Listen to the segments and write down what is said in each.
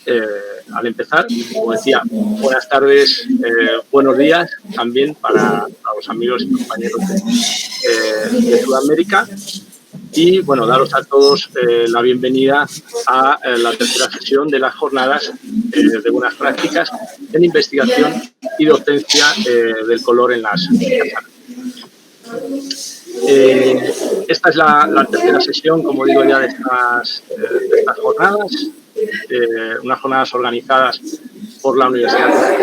al empezar, como decía, buenas tardes, buenos días también para los amigos y compañeros de Sudamérica. Y, bueno, daros a todos la bienvenida a la tercera sesión de las jornadas de buenas prácticas en investigación y docencia del color en las esta es la tercera sesión, como digo, ya de estas jornadas, unas jornadas organizadas por la Universidad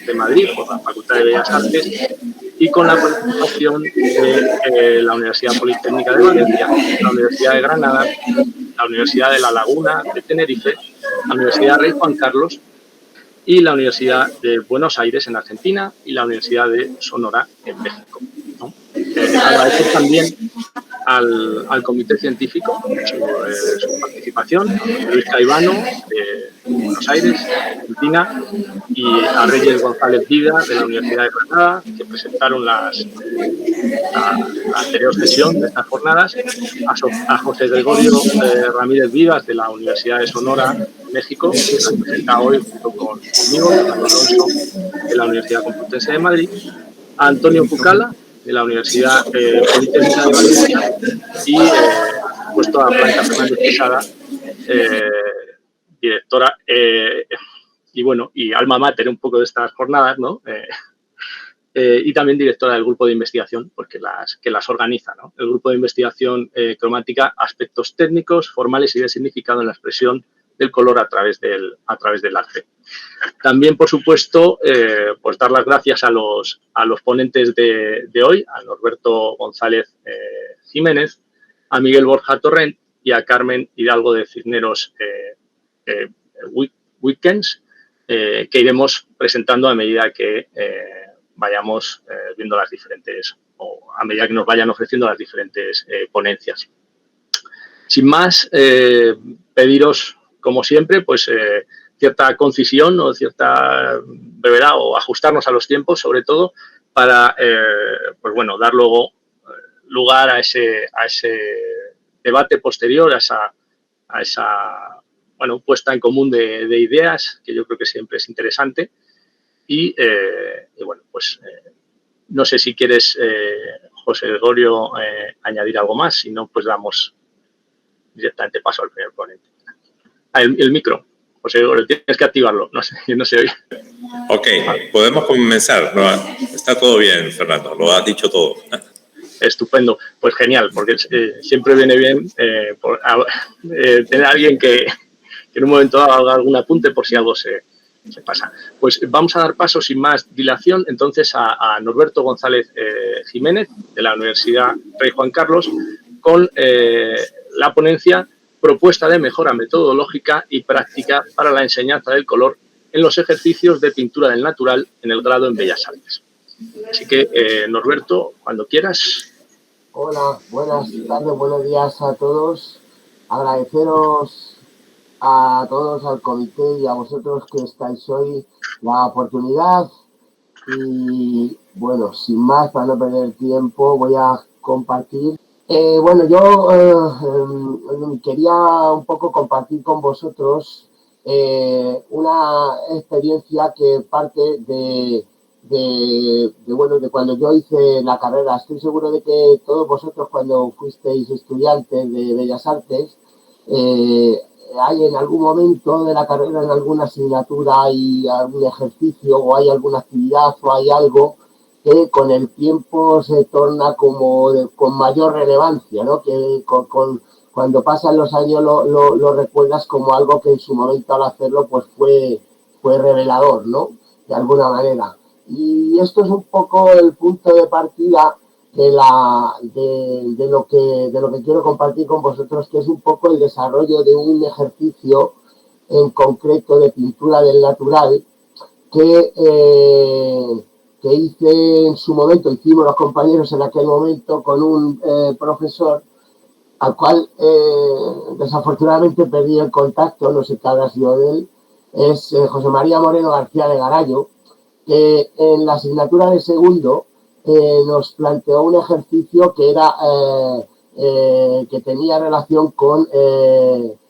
de Madrid, por la Facultad de Bellas Artes, y con la participación de la Universidad Politécnica de Valencia, la Universidad de Granada, la Universidad de La Laguna de Tenerife, la Universidad Rey Juan Carlos y la Universidad de Buenos Aires en Argentina y la Universidad de Sonora en México, ¿no? Agradecer también al comité científico su participación, a Luis Caivano de Buenos Aires, Argentina, y a Reyes González Vida de la Universidad de Granada, que presentaron la anterior sesión de estas jornadas, a José Gregorio Ramírez Vivas de la Universidad de Sonora, México, que las presenta hoy junto conmigo, Fernando Alonso de la Universidad Complutense de Madrid, a Antonio Cucala de la Universidad Politécnica de Valencia y, por supuesto, a Blanca Fernández Quesada, directora y, bueno, y alma mater un poco de estas jornadas, ¿no? Y también directora del grupo de investigación, pues que las organiza, ¿no? El grupo de investigación cromática, aspectos técnicos, formales y de significado en la expresión del color a través del arte. También, por supuesto, pues dar las gracias a los ponentes de hoy, a Norberto González Jiménez, a Miguel Borja Torrent y a Carmen Hidalgo de Cisneros Weekends, que iremos presentando a medida que vayamos viendo las diferentes, o a medida que nos vayan ofreciendo las diferentes ponencias. Sin más, pediros, como siempre, pues cierta concisión o cierta brevedad o ajustarnos a los tiempos, sobre todo, para pues bueno, dar luego lugar a ese debate posterior, a esa bueno, puesta en común de ideas, que yo creo que siempre es interesante. Y bueno, pues no sé si quieres, José Gregorio, añadir algo más, si no, pues damos directamente paso al primer ponente. El micro, José Gregorio, tienes que activarlo, no se oye. Ok, podemos comenzar. Está todo bien, Fernando, lo has dicho todo. Estupendo, pues genial, porque siempre viene bien tener a alguien que en un momento haga algún apunte por si algo se pasa. Pues vamos a dar paso sin más dilación entonces a Norberto González Jiménez de la Universidad Rey Juan Carlos con la ponencia Propuesta de mejora metodológica y práctica para la enseñanza del color en los ejercicios de pintura del natural en el grado en Bellas Artes. Así que, Norberto, cuando quieras. Hola, buenas tardes, buenos días a todos. Agradeceros a todos, al comité y a vosotros que estáis hoy, la oportunidad. Y bueno, sin más, para no perder tiempo, voy a compartir. Bueno, yo quería un poco compartir con vosotros una experiencia que parte de cuando yo hice la carrera. Estoy seguro de que todos vosotros, cuando fuisteis estudiantes de Bellas Artes, hay en algún momento de la carrera, en alguna asignatura, hay algún ejercicio o hay alguna actividad o hay algo que con el tiempo se torna como con mayor relevancia, ¿no? Que cuando pasan los años lo recuerdas como algo que en su momento al hacerlo pues fue revelador, ¿no? De alguna manera. Y esto es un poco el punto de partida de lo que quiero compartir con vosotros, que es un poco el desarrollo de un ejercicio en concreto de pintura del natural que hice en su momento, hicimos los compañeros en aquel momento con un profesor al cual desafortunadamente perdí el contacto, no sé qué habrá sido de él. Es José María Moreno García de Garallo, que en la asignatura de segundo nos planteó un ejercicio que era que tenía relación con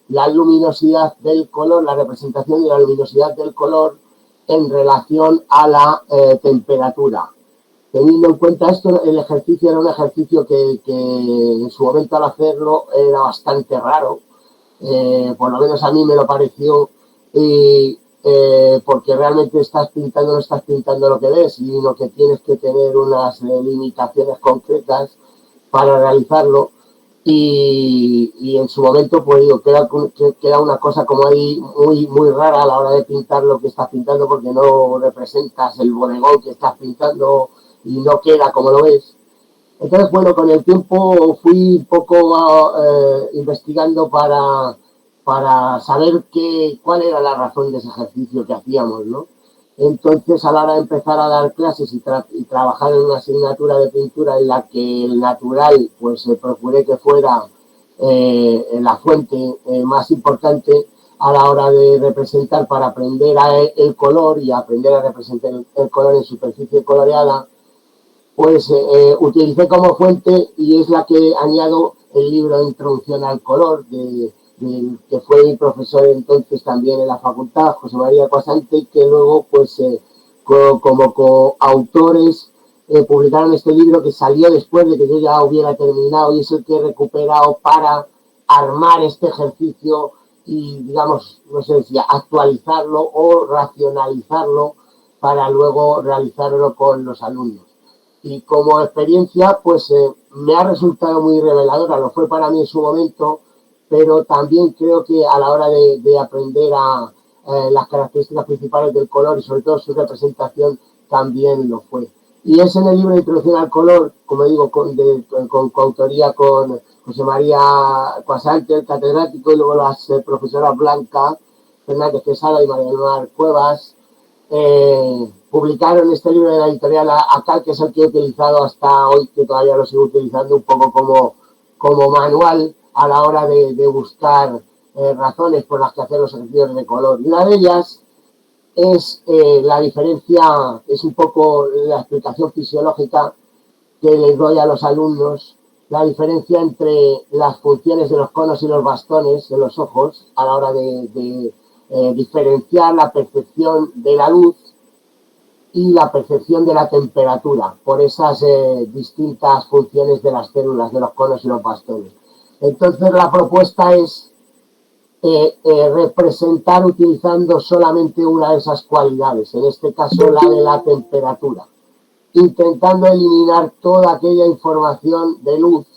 la luminosidad del color, la representación de la luminosidad del color en relación a la temperatura. Teniendo en cuenta esto, el ejercicio era un ejercicio que en su momento al hacerlo era bastante raro, por lo menos a mí me lo pareció, porque realmente no estás pintando lo que ves, sino que tienes que tener unas limitaciones concretas para realizarlo. Y en su momento, pues digo, queda una cosa como ahí muy rara a la hora de pintar lo que estás pintando, porque no representas el bodegón que estás pintando y no queda como lo ves. Entonces, bueno, con el tiempo fui un poco investigando para saber cuál era la razón de ese ejercicio que hacíamos, ¿no? Entonces, a la hora de empezar a dar clases y trabajar en una asignatura de pintura en la que el natural, pues procuré que fuera la fuente más importante a la hora de representar, para aprender el color y aprender a representar el color en superficie coloreada, pues utilicé como fuente, y es la que añado, el libro de Introducción al Color, que fue mi profesor entonces también en la facultad, José María Coasante, y que luego, pues, como coautores, publicaron este libro, que salió después de que yo ya hubiera terminado, y es el que he recuperado para armar este ejercicio y, digamos, no sé si actualizarlo o racionalizarlo para luego realizarlo con los alumnos. Y como experiencia, pues me ha resultado muy reveladora, lo fue para mí en su momento, pero también creo que a la hora de aprender las características principales del color y sobre todo su representación, también lo fue. Y es en el libro de Introducción al Color, como digo, con coautoría con José María Coasante, el catedrático, y luego las profesoras Blanca Fernández Quesada y María del Mar Cuevas, publicaron este libro de la editorial ACAL, que es el que he utilizado hasta hoy, que todavía lo sigo utilizando un poco como manual a la hora de buscar razones por las que hacer los ejercicios de color. Y una de ellas es la diferencia, es un poco la explicación fisiológica que les doy a los alumnos, la diferencia entre las funciones de los conos y los bastones de los ojos a la hora de diferenciar la percepción de la luz y la percepción de la temperatura por esas distintas funciones de las células de los conos y los bastones. Entonces, la propuesta es representar utilizando solamente una de esas cualidades, en este caso la de la temperatura, intentando eliminar toda aquella información de luz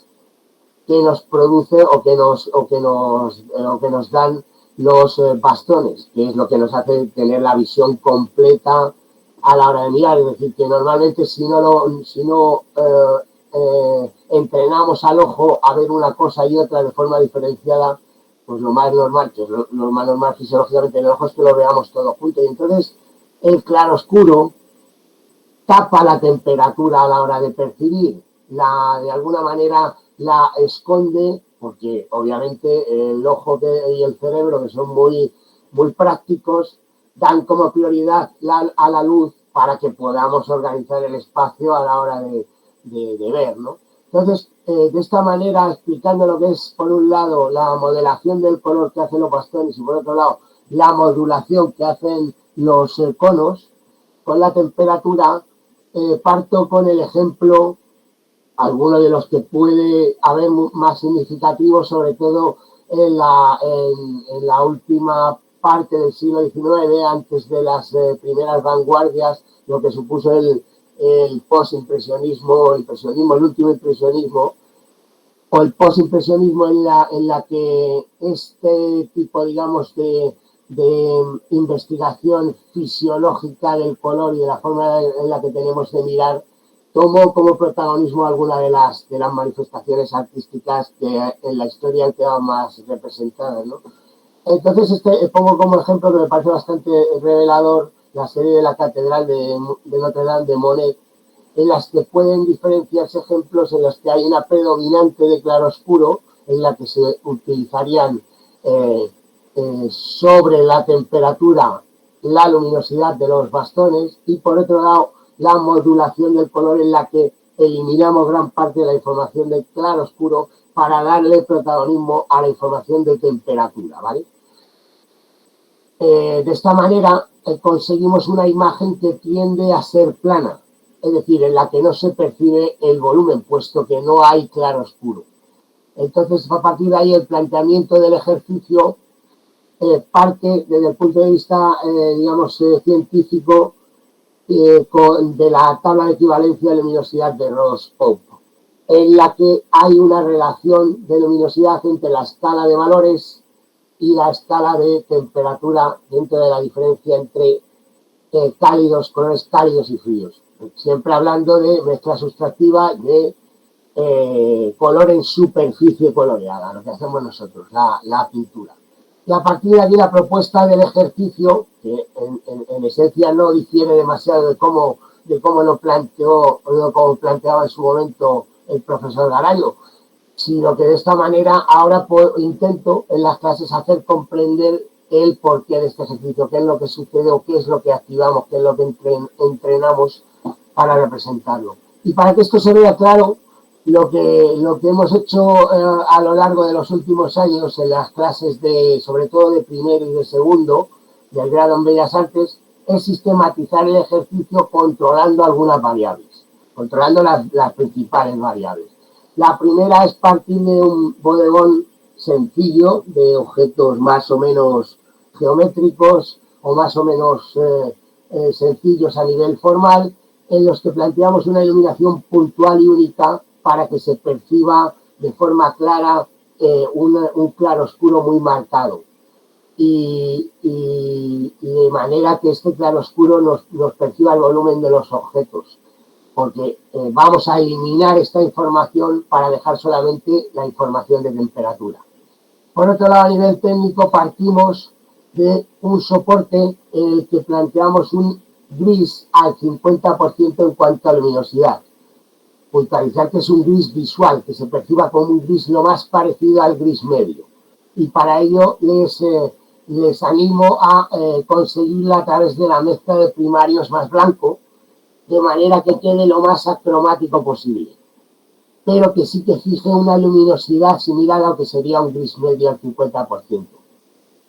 que nos produce o que nos dan los bastones, que es lo que nos hace tener la visión completa a la hora de mirar. Es decir, que normalmente si no entrenamos al ojo a ver una cosa y otra de forma diferenciada, pues lo más normal, que es lo más normal fisiológicamente en el ojo, es que lo veamos todo junto. Y entonces el claroscuro tapa la temperatura a la hora de percibir, de alguna manera la esconde, porque obviamente el ojo y el cerebro, que son muy prácticos, dan como prioridad a la luz para que podamos organizar el espacio a la hora de ver, ¿no? Entonces, de esta manera, explicando lo que es, por un lado, la modelación del color que hacen los bastones y, por otro lado, la modulación que hacen los conos con la temperatura, parto con el ejemplo, alguno de los que puede haber más significativo, sobre todo en la última parte del siglo XIX, antes de las primeras vanguardias, lo que supuso el postimpresionismo, el último impresionismo, o el postimpresionismo, en la que este tipo, digamos, de investigación fisiológica del color y de la forma en la que tenemos de mirar, tomó como protagonismo alguna de las manifestaciones artísticas que en la historia han quedado más representadas, ¿no? Entonces, pongo como ejemplo, que me parece bastante revelador, la serie de la Catedral de Notre Dame de Monet, en las que pueden diferenciarse ejemplos en los que hay una predominante de claroscuro, en la que se utilizarían sobre la temperatura la luminosidad de los bastones, y por otro lado la modulación del color, en la que eliminamos gran parte de la información del claroscuro para darle protagonismo a la información de temperatura, ¿vale? De esta manera conseguimos una imagen que tiende a ser plana, es decir, en la que no se percibe el volumen, puesto que no hay claroscuro. Entonces, a partir de ahí, el planteamiento del ejercicio parte desde el punto de vista, digamos, científico de la tabla de equivalencia de luminosidad de Ross-Pope, en la que hay una relación de luminosidad entre la escala de valores y la escala de temperatura dentro de la diferencia entre cálidos, colores cálidos y fríos. Siempre hablando de mezcla sustractiva de color en superficie coloreada, lo que hacemos nosotros, la pintura. Y a partir de aquí la propuesta del ejercicio, que en esencia no difiere demasiado de cómo lo planteó o de cómo planteaba en su momento el profesor Garayo, sino que de esta manera ahora intento en las clases hacer comprender el porqué de este ejercicio, qué es lo que sucede o qué es lo que activamos, qué es lo que entrenamos para representarlo. Y para que esto se vea claro, lo que hemos hecho a lo largo de los últimos años en las clases sobre todo de primero y de segundo del grado en Bellas Artes, es sistematizar el ejercicio controlando algunas variables, controlando las principales variables. La primera es partir de un bodegón sencillo de objetos más o menos geométricos o más o menos sencillos a nivel formal, en los que planteamos una iluminación puntual y única para que se perciba de forma clara un claroscuro muy marcado. Y de manera que este claroscuro nos perciba el volumen de los objetos, porque vamos a eliminar esta información para dejar solamente la información de temperatura. Por otro lado, a nivel técnico, partimos de un soporte en el que planteamos un gris al 50% en cuanto a luminosidad. Puntualizar que es un gris visual, que se perciba como un gris lo más parecido al gris medio. Y para ello les animo a conseguirla a través de la mezcla de primarios más blanco, de manera que quede lo más acromático posible, pero que sí que fije una luminosidad similar a lo que sería un gris medio al 50%.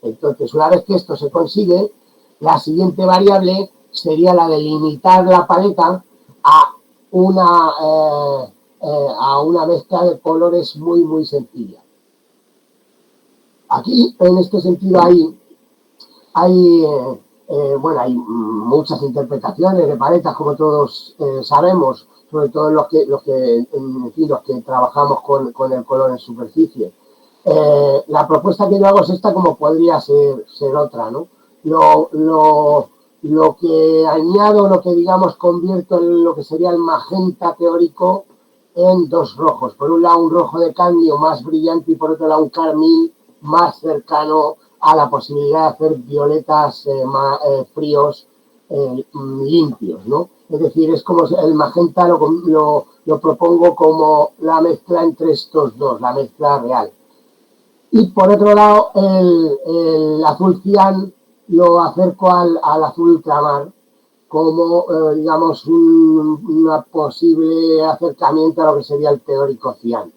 Entonces, una vez que esto se consigue, la siguiente variable sería la de limitar la paleta a una mezcla de colores muy, muy sencilla. Aquí, en este sentido, hay muchas interpretaciones de paletas, como todos sabemos, sobre todo los que trabajamos con el color en superficie. La propuesta que yo hago es esta, como podría ser otra, ¿no? Lo que añado, lo que digamos convierto en lo que sería el magenta teórico en dos rojos. Por un lado un rojo de cadmio más brillante y por otro lado un carmín más cercano a la posibilidad de hacer violetas fríos limpios, ¿no? Es decir, es como el magenta lo propongo como la mezcla entre estos dos, la mezcla real. Y por otro lado, el azul cian lo acerco al azul ultramar como, digamos, un posible acercamiento a lo que sería el teórico cian.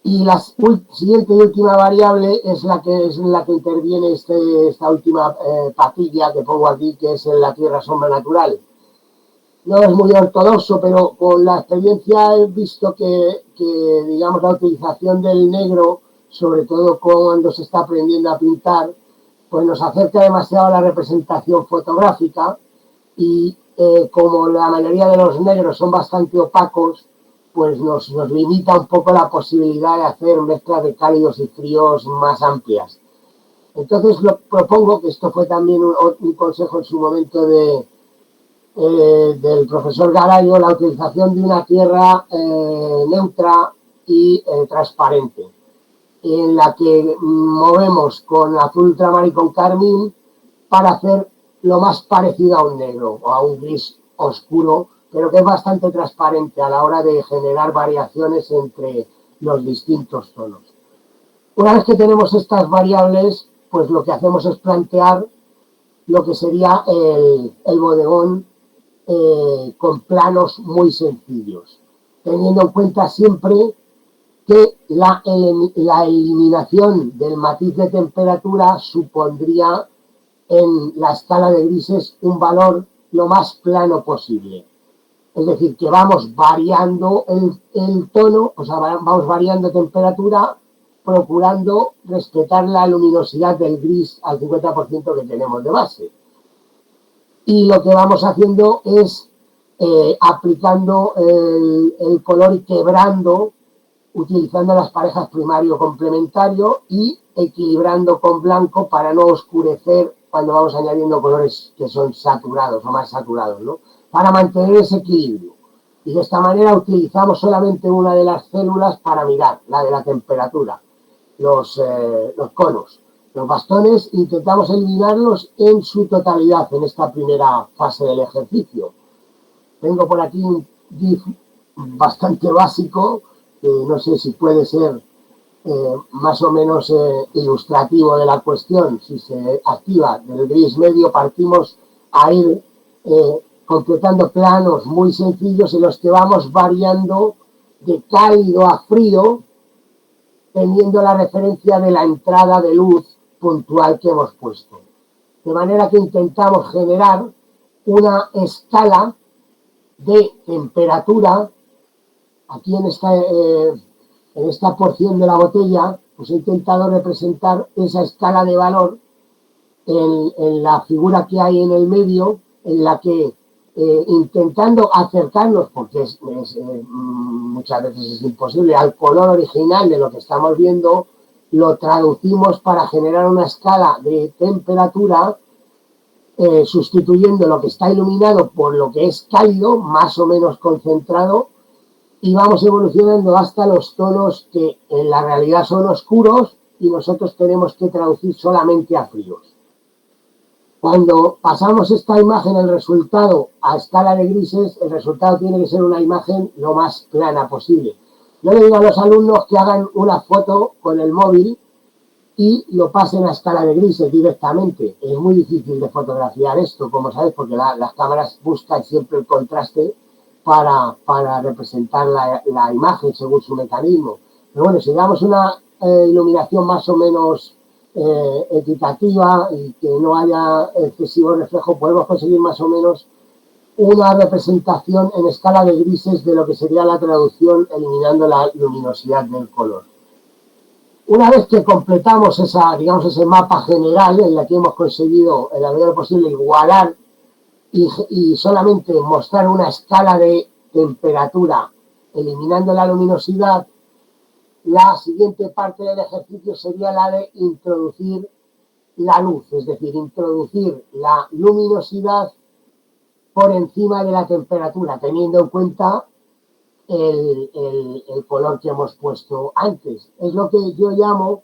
Y la siguiente y última variable es la que interviene esta última patilla que pongo aquí, que es en la tierra sombra natural. No es muy ortodoxo, pero con la experiencia he visto que digamos, la utilización del negro, sobre todo cuando se está aprendiendo a pintar, pues nos acerca demasiado a la representación fotográfica y como la mayoría de los negros son bastante opacos, pues nos limita un poco la posibilidad de hacer mezclas de cálidos y fríos más amplias. Entonces propongo, que esto fue también un consejo en su momento del profesor Garayo, la utilización de una tierra neutra y transparente, en la que movemos con azul ultramar y con carmín para hacer lo más parecido a un negro o a un gris oscuro, pero que es bastante transparente a la hora de generar variaciones entre los distintos tonos. Una vez que tenemos estas variables, pues lo que hacemos es plantear lo que sería el bodegón con planos muy sencillos, teniendo en cuenta siempre que la eliminación del matiz de temperatura supondría en la escala de grises un valor lo más plano posible. Es decir, que vamos variando el tono, o sea, vamos variando temperatura, procurando respetar la luminosidad del gris al 50% que tenemos de base. Y lo que vamos haciendo es aplicando el color y quebrando, utilizando las parejas primario-complementario y equilibrando con blanco para no oscurecer cuando vamos añadiendo colores que son saturados o más saturados, ¿no? Para mantener ese equilibrio. Y de esta manera utilizamos solamente una de las células para mirar, la de la temperatura, los conos. Los bastones intentamos eliminarlos en su totalidad en esta primera fase del ejercicio. Tengo por aquí un GIF bastante básico, que no sé si puede ser más o menos ilustrativo de la cuestión. Si se activa del gris medio, partimos a ir completando planos muy sencillos en los que vamos variando de cálido a frío, teniendo la referencia de la entrada de luz puntual que hemos puesto. De manera que intentamos generar una escala de temperatura. Aquí en esta porción de la botella, pues he intentado representar esa escala de valor en la figura que hay en el medio, en la que intentando acercarnos, porque muchas veces es imposible, al color original de lo que estamos viendo, lo traducimos para generar una escala de temperatura, sustituyendo lo que está iluminado por lo que es cálido, más o menos concentrado, y vamos evolucionando hasta los tonos que en la realidad son oscuros y nosotros tenemos que traducir solamente a fríos. Cuando pasamos esta imagen, el resultado a escala de grises, el resultado tiene que ser una imagen lo más plana posible. Yo le digo a los alumnos que hagan una foto con el móvil y lo pasen a escala de grises directamente. Es muy difícil de fotografiar esto, como sabéis, porque las cámaras buscan siempre el contraste para representar la imagen según su mecanismo. Pero bueno, si damos una iluminación más o menos equitativa y que no haya excesivo reflejo, podemos conseguir más o menos una representación en escala de grises de lo que sería la traducción eliminando la luminosidad del color. Una vez que completamos ese mapa general en el que hemos conseguido en la medida posible igualar y solamente mostrar una escala de temperatura eliminando la luminosidad, la siguiente parte del ejercicio sería la de introducir la luz, es decir, introducir la luminosidad por encima de la temperatura, teniendo en cuenta el color que hemos puesto antes. Es lo que yo llamo,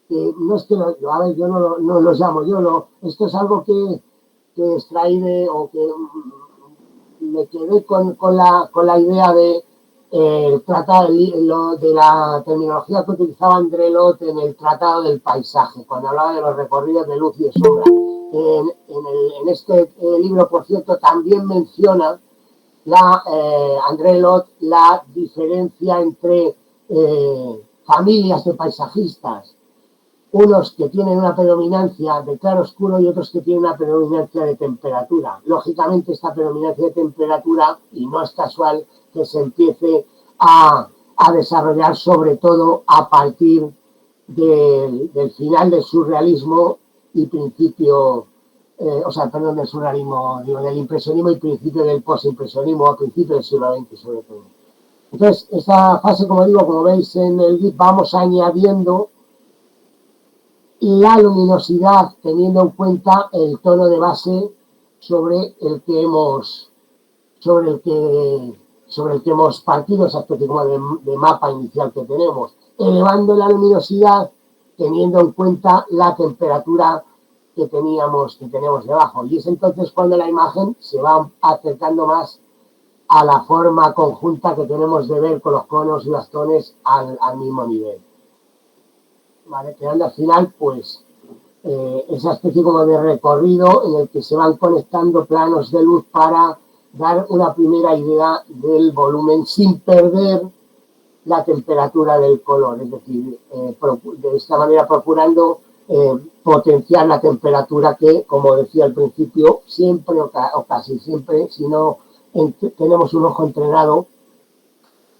no es que yo no lo llamo, esto es algo que extraí o que me quedé con la idea de tratar de la terminología que utilizaba André Lott en el Tratado del Paisaje, cuando hablaba de los recorridos de luz y de sombra. En este libro, por cierto, también menciona André Lott la diferencia entre familias de paisajistas, unos que tienen una predominancia de claro oscuro y otros que tienen una predominancia de temperatura. Lógicamente, esta predominancia de temperatura, y no es casual que se empiece a desarrollar sobre todo a partir del final del surrealismo y principio, del surrealismo, del impresionismo y principio del postimpresionismo, a principios del siglo XX sobre todo. Entonces, esta fase, como digo, como veis en el GIF, vamos añadiendo la luminosidad teniendo en cuenta el tono de base sobre el que hemos partido, esa especie como de mapa inicial que tenemos, elevando la luminosidad teniendo en cuenta la temperatura que tenemos debajo. Y es entonces cuando la imagen se va acercando más a la forma conjunta que tenemos de ver con los conos y bastones al mismo nivel. ¿Vale? Quedando al final, pues, esa especie como de recorrido en el que se van conectando planos de luz para dar una primera idea del volumen sin perder la temperatura del color, es decir, de esta manera procurando potenciar la temperatura que, como decía al principio, siempre o casi siempre, si no tenemos un ojo entrenado,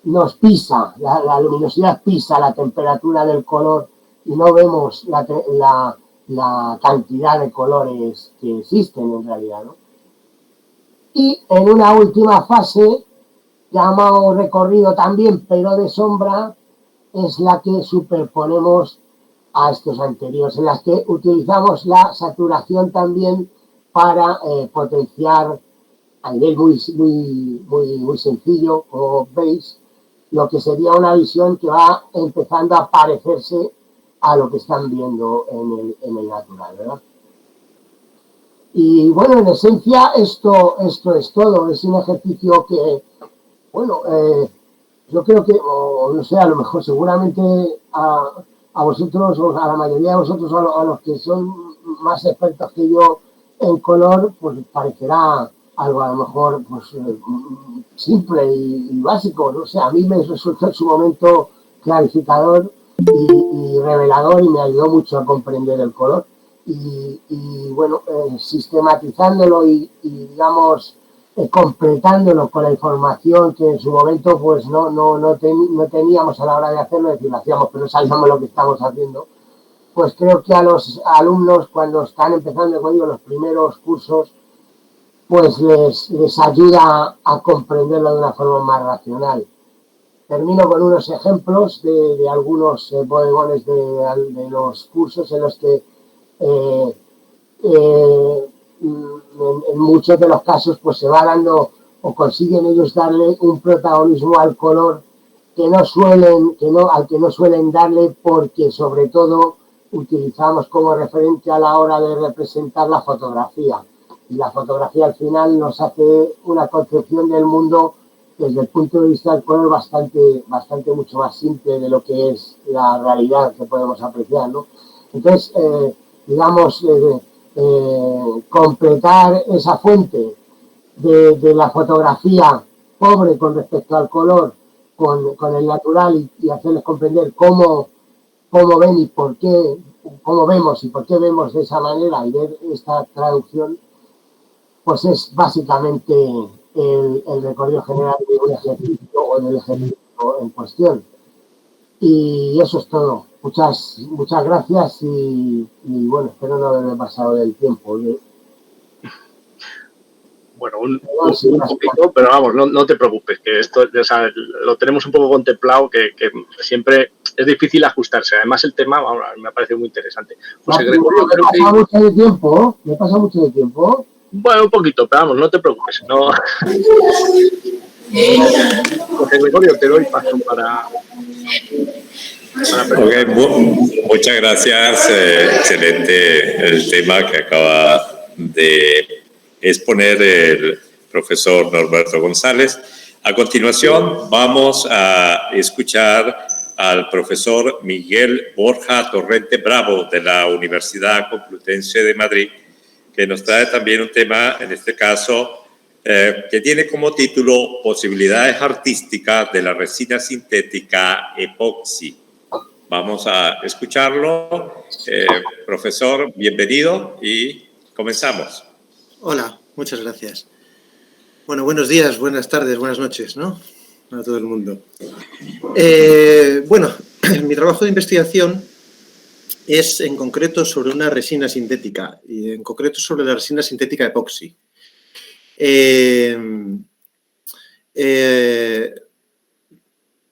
nos pisa, la luminosidad pisa la temperatura del color y no vemos la cantidad de colores que existen en realidad, ¿no? Y en una última fase, llamado recorrido también, pero de sombra, es la que superponemos a estos anteriores, en las que utilizamos la saturación también para potenciar a nivel muy sencillo, como veis, lo que sería una visión que va empezando a parecerse a lo que están viendo en el natural, ¿verdad? Y bueno, en esencia esto es todo, es un ejercicio que, bueno, yo creo que, no sé, a lo mejor seguramente a vosotros, o a la mayoría de vosotros, a los que son más expertos que yo en color, pues parecerá algo a lo mejor pues simple y básico, no sé, a mí me resultó en su momento clarificador y revelador y me ayudó mucho a comprender el color y bueno, sistematizándolo y digamos completándolo con la información que en su momento pues no teníamos a la hora de hacerlo, es decir, lo hacíamos pero no sabíamos lo que estamos haciendo, pues creo que a los alumnos cuando están empezando, como digo, los primeros cursos, pues les ayuda a comprenderlo de una forma más racional. Termino con unos ejemplos de algunos bodegones de los cursos en los que en muchos de los casos pues se va dando o consiguen ellos darle un protagonismo al color al que no suelen darle porque sobre todo utilizamos como referente a la hora de representar la fotografía. Y la fotografía al final nos hace una concepción del mundo desde el punto de vista del color bastante mucho más simple de lo que es la realidad que podemos apreciar, ¿no? Entonces, digamos, completar esa fuente de la fotografía pobre con respecto al color con el natural y hacerles comprender cómo ven y por qué, cómo vemos y por qué vemos de esa manera y ver esta traducción, pues es básicamente el recorrido general de un ejercicio o del ejercicio en cuestión. Y eso es todo. Muchas gracias y bueno, espero no haberme pasado del tiempo. Bueno, un poquito, pero vamos, no te preocupes, que esto, o sea, lo tenemos un poco contemplado, que siempre es difícil ajustarse. Además, el tema me ha parecido muy interesante. José Gregorio, creo que... ¿Me pasa mucho de tiempo? Bueno, un poquito, pero vamos, no te preocupes. No... José Gregorio, te doy paso para okay, muchas gracias. Excelente el tema que acaba de exponer el profesor Norberto González. A continuación, vamos a escuchar al profesor Miguel Borja Torrente Bravo de la Universidad Complutense de Madrid, que nos trae también un tema, en este caso, que tiene como título Posibilidades artísticas de la resina sintética epoxi. Vamos a escucharlo. Profesor, bienvenido y comenzamos. Hola, muchas gracias. Bueno, buenos días, buenas tardes, buenas noches, ¿no? A todo el mundo. Bueno, mi trabajo de investigación es en concreto sobre una resina sintética y en concreto sobre la resina sintética epoxi.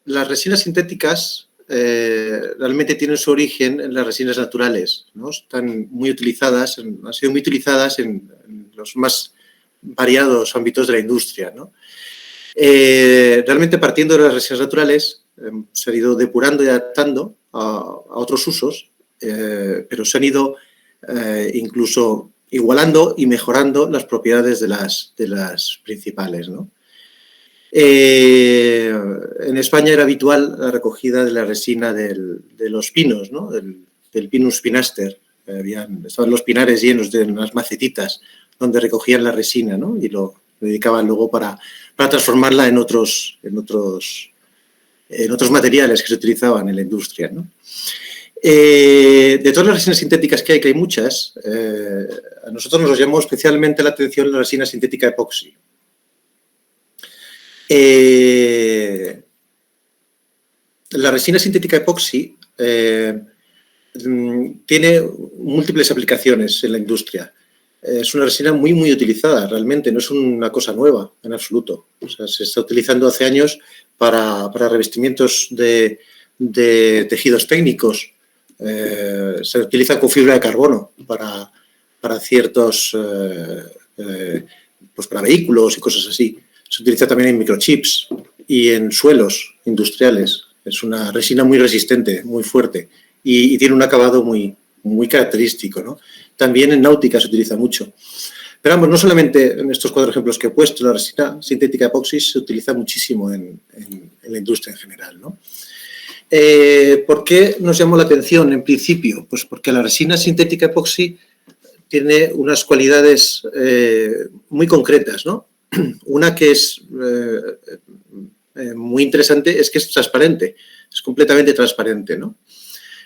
Las resinas sintéticas realmente tienen su origen en las resinas naturales, ¿no? Están muy utilizadas, han sido muy utilizadas en los más variados ámbitos de la industria, ¿no? Realmente partiendo de las resinas naturales se han ido depurando y adaptando a otros usos, pero se han ido incluso igualando y mejorando las propiedades de las principales, ¿no? En España era habitual la recogida de la resina de los pinos, ¿no? del Pinus pinaster. Estaban los pinares llenos de unas macetitas donde recogían la resina, ¿no? Y lo dedicaban luego para transformarla en otros en otros materiales que se utilizaban en la industria, ¿no? De todas las resinas sintéticas que hay muchas, a nosotros nos llamó especialmente la atención la resina sintética epoxi. La resina sintética epoxi tiene múltiples aplicaciones en la industria. Es una resina muy utilizada, realmente, no es una cosa nueva en absoluto. O sea, se está utilizando hace años para revestimientos de tejidos técnicos. Se utiliza con fibra de carbono para ciertos, pues para vehículos y cosas así. Se utiliza también en microchips y en suelos industriales. Es una resina muy resistente, muy fuerte y tiene un acabado muy característico, ¿no? También en náutica se utiliza mucho. Pero vamos, no solamente en estos 4 ejemplos que he puesto, la resina sintética epoxi se utiliza muchísimo en la industria en general, ¿no? ¿Por qué nos llamó la atención en principio? Pues porque la resina sintética epoxi tiene unas cualidades muy concretas, ¿no? Una que es muy interesante es que es transparente, es completamente transparente, ¿no?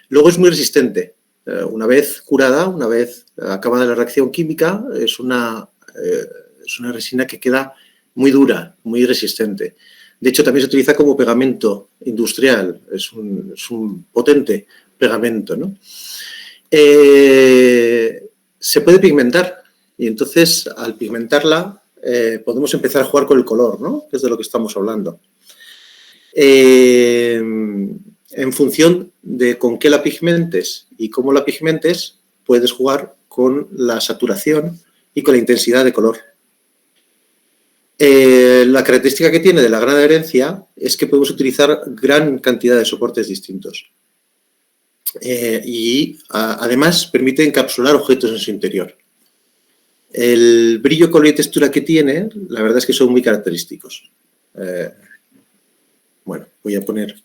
Luego es muy resistente. Una vez curada, una vez acabada la reacción química, es una resina que queda muy dura, muy resistente. De hecho, también se utiliza como pegamento industrial, es un potente pegamento, ¿no? Se puede pigmentar y entonces al pigmentarla podemos empezar a jugar con el color, ¿no? Que es de lo que estamos hablando. En función de con qué la pigmentes y cómo la pigmentes, puedes jugar con la saturación y con la intensidad de color. La característica que tiene de la gran adherencia es que podemos utilizar gran cantidad de soportes distintos. Y además permite encapsular objetos en su interior. El brillo, color y textura que tiene, la verdad es que son muy característicos. Bueno, voy a poner...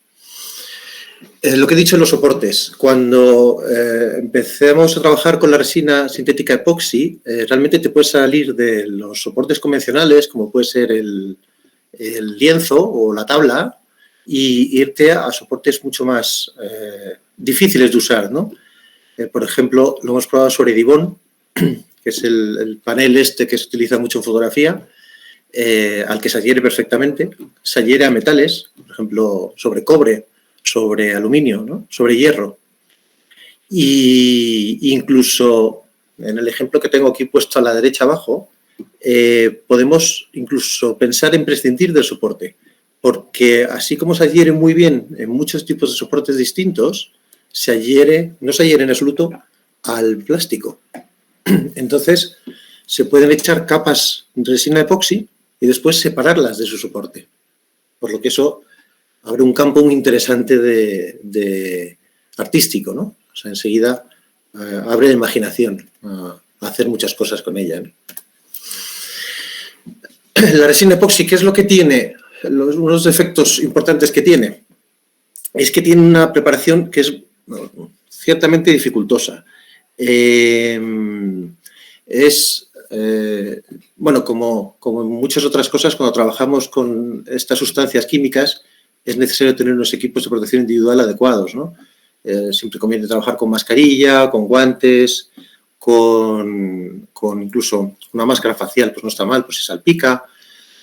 lo que he dicho en los soportes, cuando empecemos a trabajar con la resina sintética epoxi, realmente te puedes salir de los soportes convencionales, como puede ser el lienzo o la tabla, y irte a soportes mucho más difíciles de usar, ¿no? Por ejemplo, lo hemos probado sobre Dibond, que es el panel este que se utiliza mucho en fotografía, al que se adhiere perfectamente. Se adhiere a metales, por ejemplo, sobre cobre, sobre aluminio, ¿no? Sobre hierro. Y incluso en el ejemplo que tengo aquí puesto a la derecha abajo, podemos incluso pensar en prescindir del soporte, porque así como se adhiere muy bien en muchos tipos de soportes distintos, no se adhiere en absoluto al plástico. Entonces, se pueden echar capas de resina epoxi y después separarlas de su soporte. Por lo que eso abre un campo muy interesante de artístico, ¿no? O sea, enseguida abre la imaginación a hacer muchas cosas con ella, ¿no? La resina epoxi, ¿qué es lo que tiene? Unos defectos importantes que tiene es que tiene una preparación que es ciertamente dificultosa. Bueno, como en muchas otras cosas, cuando trabajamos con estas sustancias químicas, es necesario tener unos equipos de protección individual adecuados, ¿no? Siempre conviene trabajar con mascarilla, con guantes, con incluso una máscara facial, pues no está mal, pues se salpica,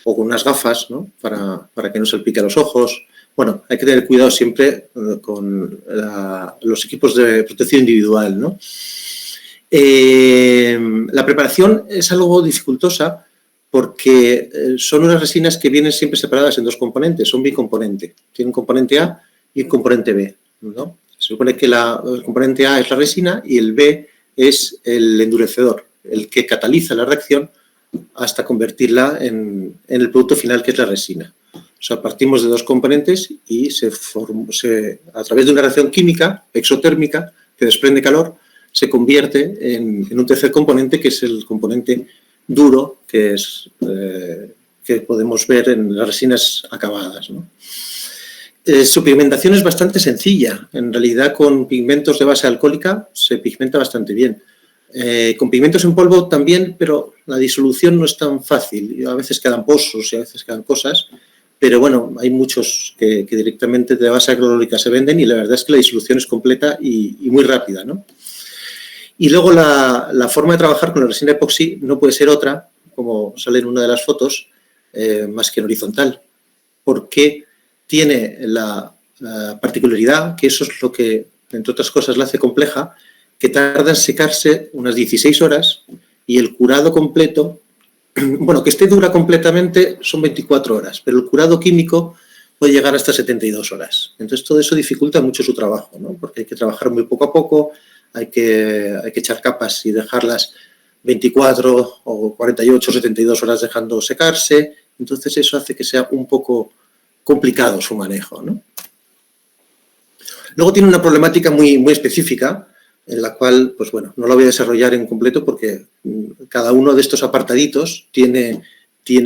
o con unas gafas, ¿no? Para que no salpique a los ojos. Bueno, hay que tener cuidado siempre con los equipos de protección individual, ¿no? La preparación es algo dificultosa porque son unas resinas que vienen siempre separadas en 2 componentes, son bicomponente. Tiene un componente A y un componente B, ¿no? Se supone que el componente A es la resina y el B es el endurecedor, el que cataliza la reacción hasta convertirla en el producto final, que es la resina. O sea, partimos de 2 componentes y a través de una reacción química, exotérmica, que desprende calor, se convierte en un tercer componente, que es el componente duro, que podemos ver en las resinas acabadas, ¿no? Su pigmentación es bastante sencilla. En realidad, con pigmentos de base alcohólica se pigmenta bastante bien. Con pigmentos en polvo también, pero la disolución no es tan fácil. A veces quedan pozos y a veces quedan cosas, pero bueno, hay muchos que directamente de base acrolórica se venden y la verdad es que la disolución es completa y muy rápida, ¿no? Y luego la forma de trabajar con la resina epoxi no puede ser otra, como sale en una de las fotos, más que en horizontal, porque tiene la particularidad, que eso es lo que, entre otras cosas, la hace compleja, que tarda en secarse unas 16 horas y el curado completo, bueno, que esté dura completamente son 24 horas, pero el curado químico puede llegar hasta 72 horas. Entonces, todo eso dificulta mucho su trabajo, ¿no? Porque hay que trabajar muy poco a poco, hay que echar capas y dejarlas 24 o 48 o 72 horas dejando secarse. Entonces, eso hace que sea un poco complicado su manejo, ¿no? Luego tiene una problemática muy específica, en la cual, pues bueno, no la voy a desarrollar en completo porque cada uno de estos apartaditos tiene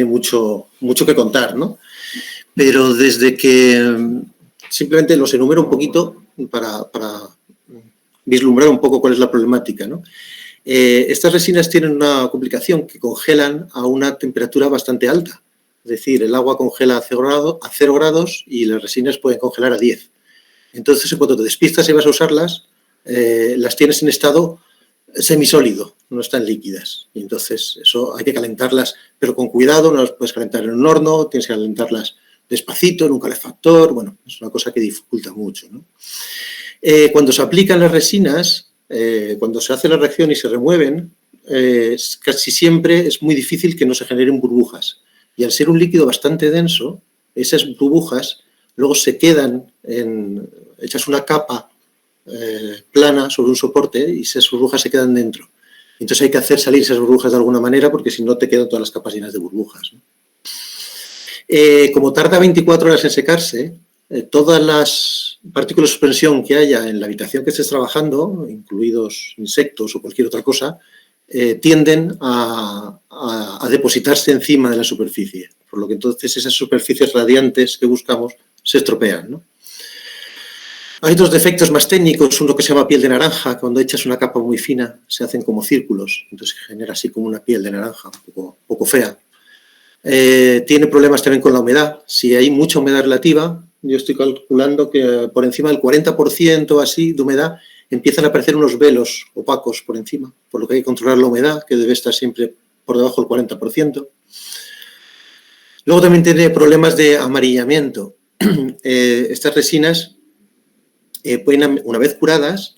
mucho que contar, ¿no? Pero desde que simplemente los enumero un poquito para vislumbrar un poco cuál es la problemática, ¿no? Estas resinas tienen una complicación que congelan a una temperatura bastante alta. Es decir, el agua congela a 0 grados y las resinas pueden congelar a 10. Entonces, en cuanto te despistas y vas a usarlas, las tienes en estado semisólido, no están líquidas. Y entonces, eso hay que calentarlas, pero con cuidado, no las puedes calentar en un horno, tienes que calentarlas despacito, en un calefactor. Bueno, es una cosa que dificulta mucho, ¿no? Cuando se aplican las resinas, cuando se hace la reacción y se remueven, casi siempre es muy difícil que no se generen burbujas. Y al ser un líquido bastante denso, esas burbujas luego se quedan echas una capa plana sobre un soporte y esas burbujas se quedan dentro. Entonces hay que hacer salir esas burbujas de alguna manera porque si no te quedan todas las capas llenas de burbujas, ¿no? Como tarda 24 horas en secarse, todas las partículas de suspensión que haya en la habitación que estés trabajando, incluidos insectos o cualquier otra cosa, tienden a depositarse encima de la superficie, por lo que entonces esas superficies radiantes que buscamos se estropean, ¿no? Hay otros defectos más técnicos, uno que se llama piel de naranja, cuando echas una capa muy fina se hacen como círculos, entonces se genera así como una piel de naranja, un poco fea. Tiene problemas también con la humedad. Si hay mucha humedad relativa, yo estoy calculando que por encima del 40% así de humedad empiezan a aparecer unos velos opacos por encima, por lo que hay que controlar la humedad, que debe estar siempre por debajo del 40%. Luego también tiene problemas de amarillamiento. Estas resinas, una vez curadas,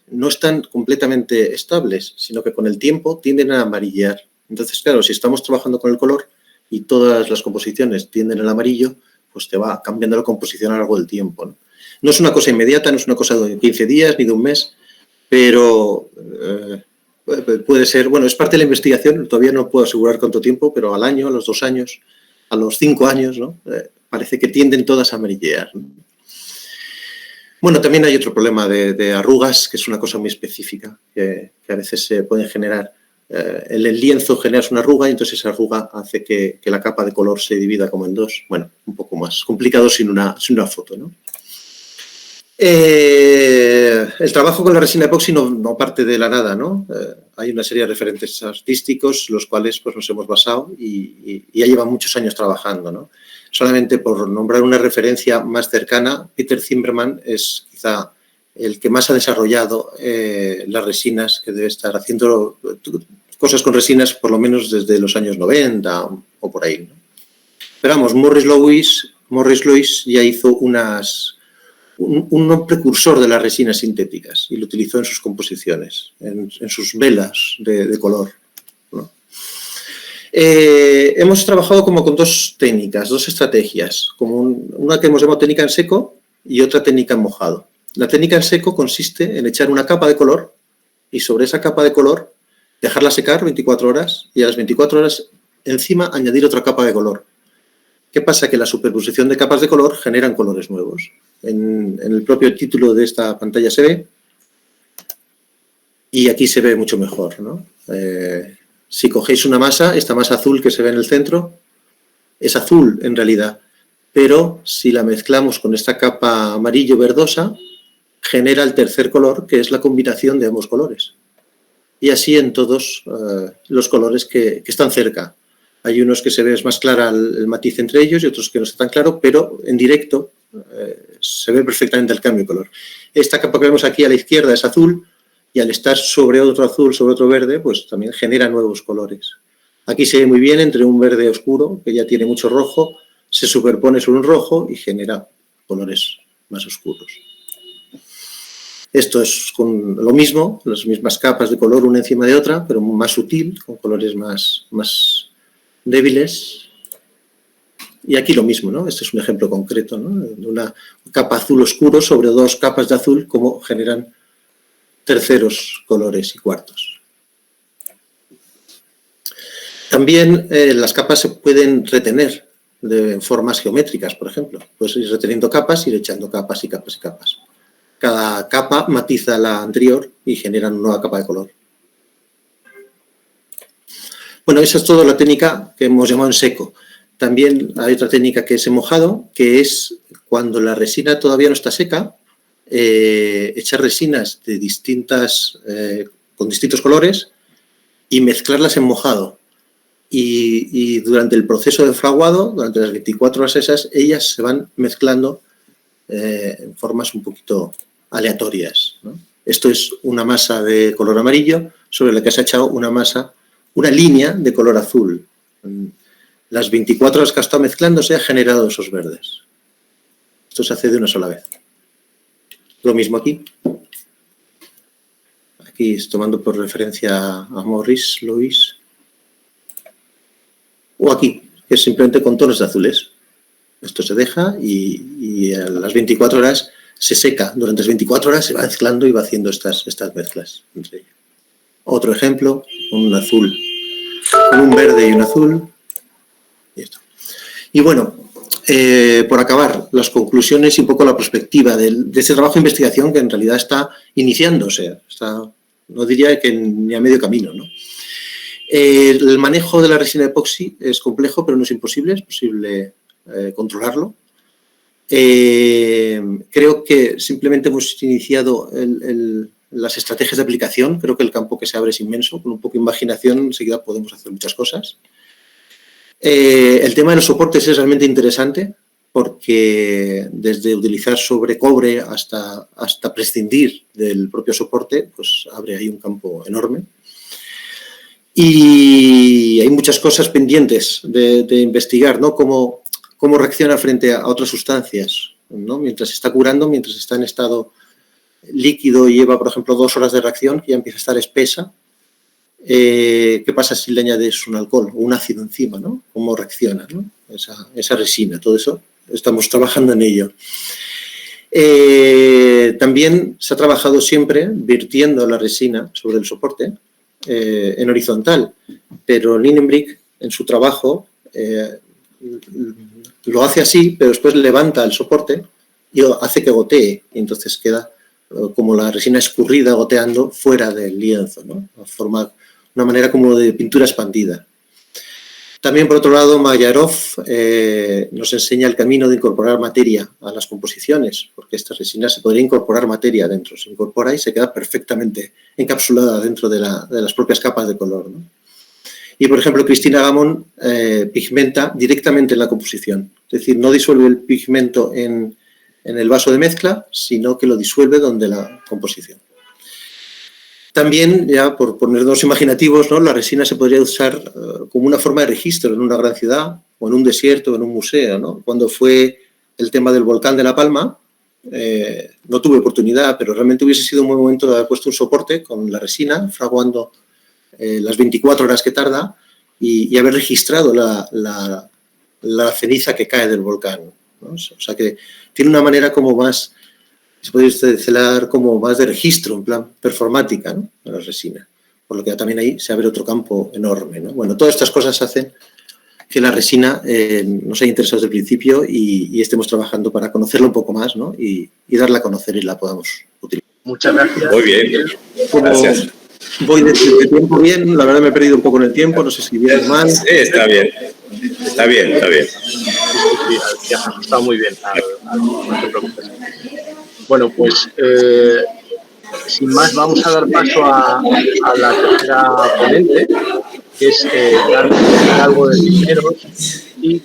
no están completamente estables, sino que con el tiempo tienden a amarillear. Entonces, claro, si estamos trabajando con el color y todas las composiciones tienden al amarillo, pues te va cambiando la composición a lo largo del tiempo, ¿no? No es una cosa inmediata, no es una cosa de 15 días ni de un mes, pero puede ser, bueno, es parte de la investigación, todavía no puedo asegurar cuánto tiempo, pero al año, a los 2 años, a los 5 años, ¿no? Parece que tienden todas a amarillear, ¿no? Bueno, también hay otro problema de arrugas, que es una cosa muy específica, que a veces se pueden generar. El lienzo genera una arruga y entonces esa arruga hace que la capa de color se divida como en dos. Bueno, un poco más complicado sin una foto, ¿no? El trabajo con la resina epoxi no parte de la nada, ¿no? Hay una serie de referentes artísticos los cuales pues, nos hemos basado y ya llevan muchos años trabajando, ¿no? Solamente por nombrar una referencia más cercana, Peter Zimmermann es quizá el que más ha desarrollado las resinas, que debe estar haciendo cosas con resinas por lo menos desde los años 90 o por ahí, ¿no? Pero vamos, Morris Louis ya hizo un precursor de las resinas sintéticas y lo utilizó en sus composiciones, en sus velas de color, ¿no? Hemos trabajado como con dos técnicas, dos estrategias, como una que hemos llamado técnica en seco y otra técnica en mojado. La técnica en seco consiste en echar una capa de color y sobre esa capa de color dejarla secar 24 horas y a las 24 horas encima añadir otra capa de color. ¿Qué pasa? Que la superposición de capas de color generan colores nuevos. En el propio título de esta pantalla se ve y aquí se ve mucho mejor, ¿no? Si cogéis una masa, esta masa azul que se ve en el centro es azul en realidad, pero si la mezclamos con esta capa amarillo verdosa, genera el tercer color, que es la combinación de ambos colores. Y así en todos los colores que están cerca. Hay unos que se ve más clara el matiz entre ellos y otros que no está tan claro, pero en directo se ve perfectamente el cambio de color. Esta capa que vemos aquí a la izquierda es azul y al estar sobre otro azul, sobre otro verde, pues también genera nuevos colores. Aquí se ve muy bien entre un verde oscuro, que ya tiene mucho rojo, se superpone sobre un rojo y genera colores más oscuros. Esto es con lo mismo, las mismas capas de color una encima de otra, pero más sutil, con colores más débiles. Y aquí lo mismo, ¿no? Este es un ejemplo concreto, ¿no? De una capa azul oscuro sobre dos capas de azul, cómo generan terceros colores y cuartos. También las capas se pueden retener de formas geométricas, por ejemplo. Puedes ir reteniendo capas, ir echando capas y capas y capas. Cada capa matiza la anterior y genera una nueva capa de color. Bueno, esa es toda la técnica que hemos llamado en seco. También hay otra técnica que es en mojado, que es cuando la resina todavía no está seca, echar resinas de con distintos colores y mezclarlas en mojado. Y durante el proceso de fraguado, durante las 24 horas esas, ellas se van mezclando en formas un poquito aleatorias, ¿no? Esto es una masa de color amarillo sobre la que se ha echado una línea de color azul. Las 24 horas que ha estado mezclándose ha generado esos verdes. Esto se hace de una sola vez. Lo mismo aquí. Aquí tomando por referencia a Morris, Louis. O aquí, que es simplemente con tonos de azules. Esto se deja y a las 24 horas se seca. Durante las 24 horas se va mezclando y va haciendo estas mezclas entre ellos. Otro ejemplo, un azul, con un verde y un azul. Y esto. Y bueno, por acabar, las conclusiones y un poco la perspectiva de este trabajo de investigación que en realidad está iniciándose. No diría que ni a medio camino, ¿no? El manejo de la resina epoxi es complejo, pero no es imposible, es posible controlarlo. Creo que simplemente hemos iniciado las estrategias de aplicación. Creo que el campo que se abre es inmenso. Con un poco de imaginación enseguida podemos hacer muchas cosas. El tema de los soportes es realmente interesante porque desde utilizar sobre cobre hasta prescindir del propio soporte, pues abre ahí un campo enorme. Y hay muchas cosas pendientes de investigar, ¿no? Cómo reacciona frente a otras sustancias, ¿no? Mientras se está curando, mientras está en estado líquido y lleva, por ejemplo, 2 horas de reacción, que ya empieza a estar espesa. ¿Qué pasa si le añades un alcohol o un ácido encima, ¿no? ¿Cómo reacciona, ¿no? esa resina? Todo eso estamos trabajando en ello. También se ha trabajado siempre vertiendo la resina sobre el soporte en horizontal, pero Lindenbrick en su trabajo lo hace así, pero después levanta el soporte y hace que gotee y entonces queda como la resina escurrida goteando fuera del lienzo, ¿no? Una manera como de pintura expandida. También, por otro lado, Mayarov nos enseña el camino de incorporar materia a las composiciones, porque esta resina se podría incorporar materia dentro, se incorpora y se queda perfectamente encapsulada dentro de las propias capas de color, ¿no? Y, por ejemplo, Cristina Gamón pigmenta directamente en la composición, es decir, no disuelve el pigmento en el vaso de mezcla, sino que lo disuelve donde la composición. También, ya por ponernos imaginativos, ¿no? La resina se podría usar como una forma de registro en una gran ciudad o en un desierto o en un museo, ¿no? Cuando fue el tema del volcán de La Palma, no tuve oportunidad, pero realmente hubiese sido un buen momento de haber puesto un soporte con la resina, fraguando las 24 horas que tarda y haber registrado la ceniza que cae del volcán, ¿no? O sea que tiene una manera como más... se puede utilizar como más de registro, en plan performática, ¿no? De la resina. Por lo que también ahí se abre otro campo enorme, ¿no? Bueno, todas estas cosas hacen que la resina nos haya interesado desde el principio y estemos trabajando para conocerla un poco más, ¿no? Y darla a conocer y la podamos utilizar. Muchas gracias. Muy bien, gracias. Voy de tiempo bien, la verdad me he perdido un poco en el tiempo, no sé si bien o mal. Sí, está bien. Está bien, está bien. Sí, ha estado muy bien, no te preocupes. Bueno, pues sin más vamos a dar paso a la tercera ponente, que es Carlos Hidalgo de Cisneros, y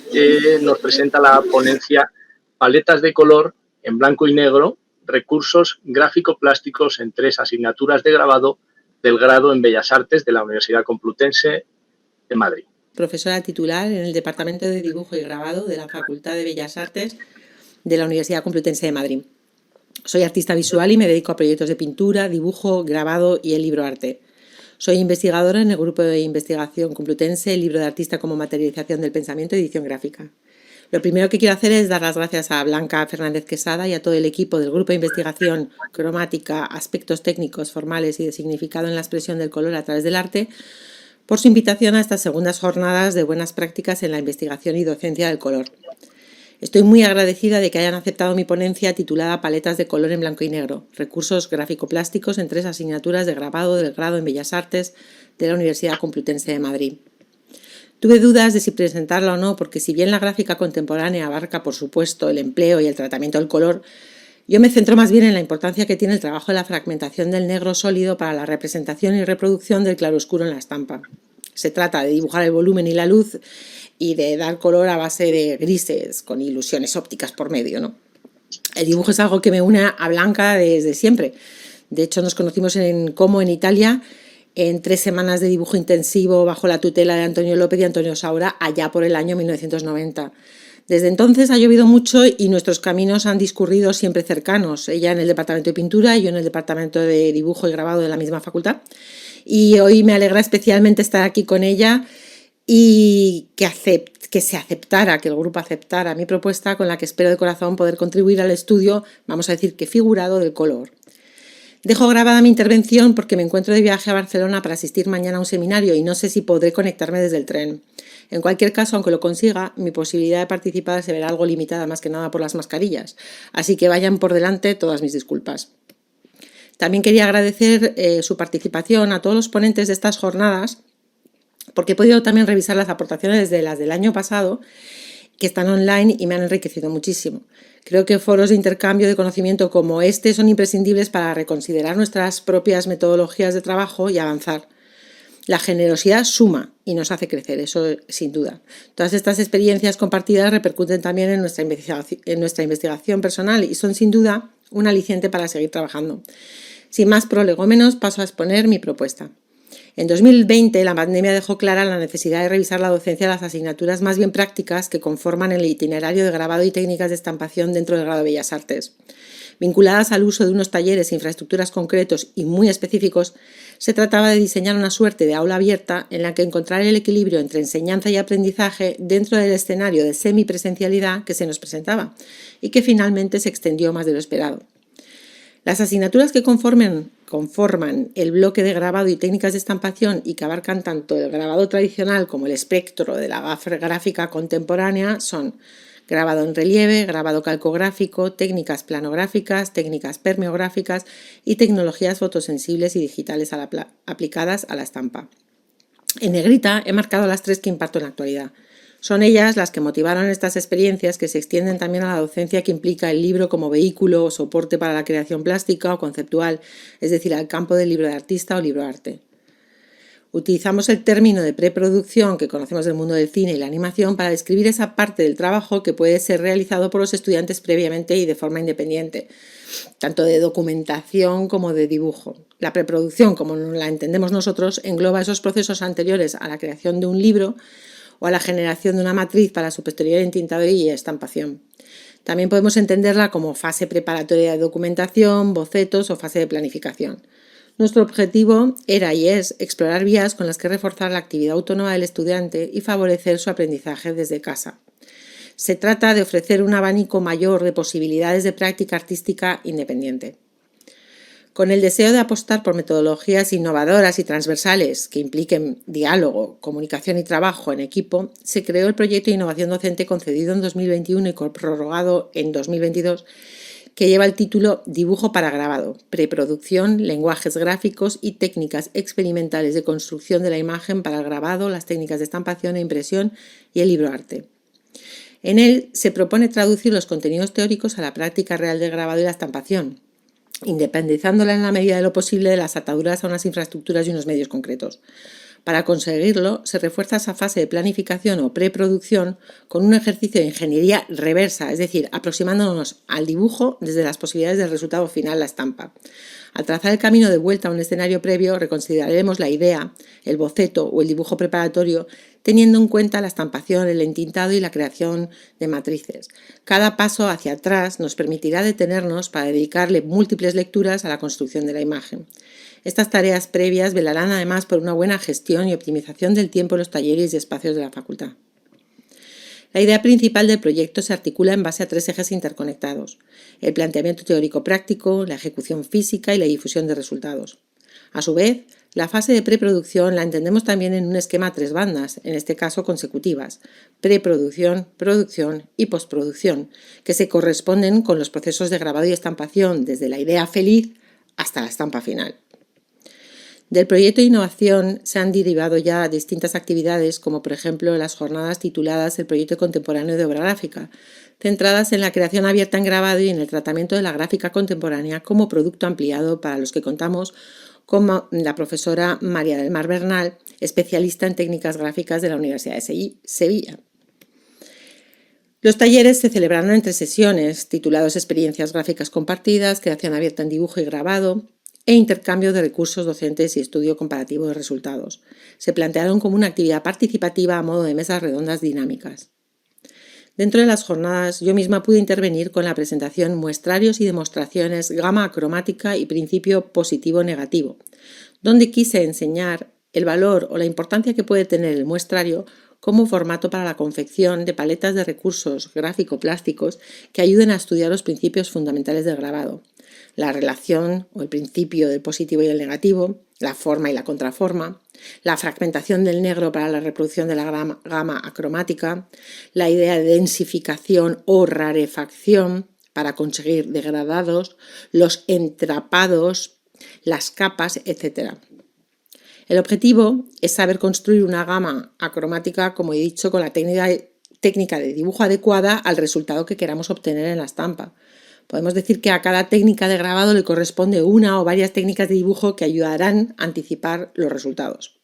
nos presenta la ponencia Paletas de color en blanco y negro, recursos gráfico-plásticos en 3 asignaturas de grabado del grado en Bellas Artes de la Universidad Complutense de Madrid. Profesora titular en el Departamento de Dibujo y Grabado de la Facultad de Bellas Artes de la Universidad Complutense de Madrid. Soy artista visual y me dedico a proyectos de pintura, dibujo, grabado y el libroarte. Soy investigadora en el grupo de investigación Complutense, el libro de artista como materialización del pensamiento y edición gráfica. Lo primero que quiero hacer es dar las gracias a Blanca Fernández Quesada y a todo el equipo del grupo de investigación cromática, aspectos técnicos, formales y de significado en la expresión del color a través del arte, por su invitación a estas segundas jornadas de buenas prácticas en la investigación y docencia del color. Estoy muy agradecida de que hayan aceptado mi ponencia titulada Paletas de color en blanco y negro, recursos gráfico-plásticos en 3 asignaturas de grabado del grado en Bellas Artes de la Universidad Complutense de Madrid. Tuve dudas de si presentarla o no, porque si bien la gráfica contemporánea abarca, por supuesto, el empleo y el tratamiento del color, yo me centro más bien en la importancia que tiene el trabajo de la fragmentación del negro sólido para la representación y reproducción del claroscuro en la estampa. Se trata de dibujar el volumen y la luz y de dar color a base de grises, con ilusiones ópticas por medio, ¿no? El dibujo es algo que me une a Blanca desde siempre. De hecho, nos conocimos en Como, en Italia, en 3 semanas de dibujo intensivo bajo la tutela de Antonio López y Antonio Saura, allá por el año 1990. Desde entonces ha llovido mucho y nuestros caminos han discurrido siempre cercanos, ella en el departamento de pintura y yo en el departamento de dibujo y grabado de la misma facultad. Y hoy me alegra especialmente estar aquí con ella y que se aceptara, que el grupo aceptara mi propuesta, con la que espero de corazón poder contribuir al estudio, vamos a decir que figurado, del color. Dejo grabada mi intervención porque me encuentro de viaje a Barcelona para asistir mañana a un seminario y no sé si podré conectarme desde el tren. En cualquier caso, aunque lo consiga, mi posibilidad de participar se verá algo limitada, más que nada por las mascarillas. Así que vayan por delante todas mis disculpas. También quería agradecer su participación a todos los ponentes de estas jornadas, porque he podido también revisar las aportaciones de las del año pasado, que están online y me han enriquecido muchísimo. Creo que foros de intercambio de conocimiento como este son imprescindibles para reconsiderar nuestras propias metodologías de trabajo y avanzar. La generosidad suma y nos hace crecer, eso sin duda. Todas estas experiencias compartidas repercuten también en nuestra investigación personal y son sin duda un aliciente para seguir trabajando. Sin más prolegómenos, paso a exponer mi propuesta. En 2020, la pandemia dejó clara la necesidad de revisar la docencia de las asignaturas más bien prácticas que conforman el itinerario de grabado y técnicas de estampación dentro del grado de Bellas Artes. Vinculadas al uso de unos talleres e infraestructuras concretos y muy específicos, se trataba de diseñar una suerte de aula abierta en la que encontrar el equilibrio entre enseñanza y aprendizaje dentro del escenario de semipresencialidad que se nos presentaba y que finalmente se extendió más de lo esperado. Las asignaturas que conforman el bloque de grabado y técnicas de estampación y que abarcan tanto el grabado tradicional como el espectro de la gráfica contemporánea son grabado en relieve, grabado calcográfico, técnicas planográficas, técnicas permeográficas y tecnologías fotosensibles y digitales aplicadas a la estampa. En negrita he marcado las 3 que imparto en la actualidad. Son ellas las que motivaron estas experiencias que se extienden también a la docencia que implica el libro como vehículo o soporte para la creación plástica o conceptual, es decir, al campo del libro de artista o libroarte. Utilizamos el término de preproducción que conocemos del mundo del cine y la animación para describir esa parte del trabajo que puede ser realizado por los estudiantes previamente y de forma independiente, tanto de documentación como de dibujo. La preproducción, como la entendemos nosotros, engloba esos procesos anteriores a la creación de un libro o a la generación de una matriz para su posterior entintado y estampación. También podemos entenderla como fase preparatoria de documentación, bocetos o fase de planificación. Nuestro objetivo era y es explorar vías con las que reforzar la actividad autónoma del estudiante y favorecer su aprendizaje desde casa. Se trata de ofrecer un abanico mayor de posibilidades de práctica artística independiente. Con el deseo de apostar por metodologías innovadoras y transversales que impliquen diálogo, comunicación y trabajo en equipo, se creó el proyecto de innovación docente concedido en 2021 y prorrogado en 2022, que lleva el título Dibujo para grabado, preproducción, lenguajes gráficos y técnicas experimentales de construcción de la imagen para el grabado, las técnicas de estampación e impresión y el libroarte. En él se propone traducir los contenidos teóricos a la práctica real del grabado y la estampación, independizándola en la medida de lo posible de las ataduras a unas infraestructuras y unos medios concretos. Para conseguirlo, se refuerza esa fase de planificación o preproducción con un ejercicio de ingeniería reversa, es decir, aproximándonos al dibujo desde las posibilidades del resultado final, la estampa. Al trazar el camino de vuelta a un escenario previo, reconsideraremos la idea, el boceto o el dibujo preparatorio, teniendo en cuenta la estampación, el entintado y la creación de matrices. Cada paso hacia atrás nos permitirá detenernos para dedicarle múltiples lecturas a la construcción de la imagen. Estas tareas previas velarán además por una buena gestión y optimización del tiempo en los talleres y espacios de la facultad. La idea principal del proyecto se articula en base a 3 ejes interconectados: el planteamiento teórico-práctico, la ejecución física y la difusión de resultados. A su vez, la fase de preproducción la entendemos también en un esquema a 3 bandas, en este caso consecutivas: preproducción, producción y postproducción, que se corresponden con los procesos de grabado y estampación desde la idea feliz hasta la estampa final. Del proyecto de innovación se han derivado ya distintas actividades, como por ejemplo las jornadas tituladas el Proyecto Contemporáneo de Obra Gráfica, centradas en la creación abierta en grabado y en el tratamiento de la gráfica contemporánea como producto ampliado, para los que contamos con la profesora María del Mar Bernal, especialista en técnicas gráficas de la Universidad de Sevilla. Los talleres se celebraron en 3 sesiones, titulados Experiencias gráficas compartidas, creación abierta en dibujo y grabado, e intercambio de recursos docentes y estudio comparativo de resultados. Se plantearon como una actividad participativa a modo de mesas redondas dinámicas. Dentro de las jornadas, yo misma pude intervenir con la presentación Muestrarios y demostraciones, gama acromática y principio positivo-negativo, donde quise enseñar el valor o la importancia que puede tener el muestrario como formato para la confección de paletas de recursos gráfico-plásticos que ayuden a estudiar los principios fundamentales del grabado: la relación o el principio del positivo y el negativo, la forma y la contraforma, la fragmentación del negro para la reproducción de la gama acromática, la idea de densificación o rarefacción para conseguir degradados, los entrapados, las capas, etc. El objetivo es saber construir una gama acromática, como he dicho, con la técnica de dibujo adecuada al resultado que queramos obtener en la estampa. Podemos decir que a cada técnica de grabado le corresponde una o varias técnicas de dibujo que ayudarán a anticipar los resultados.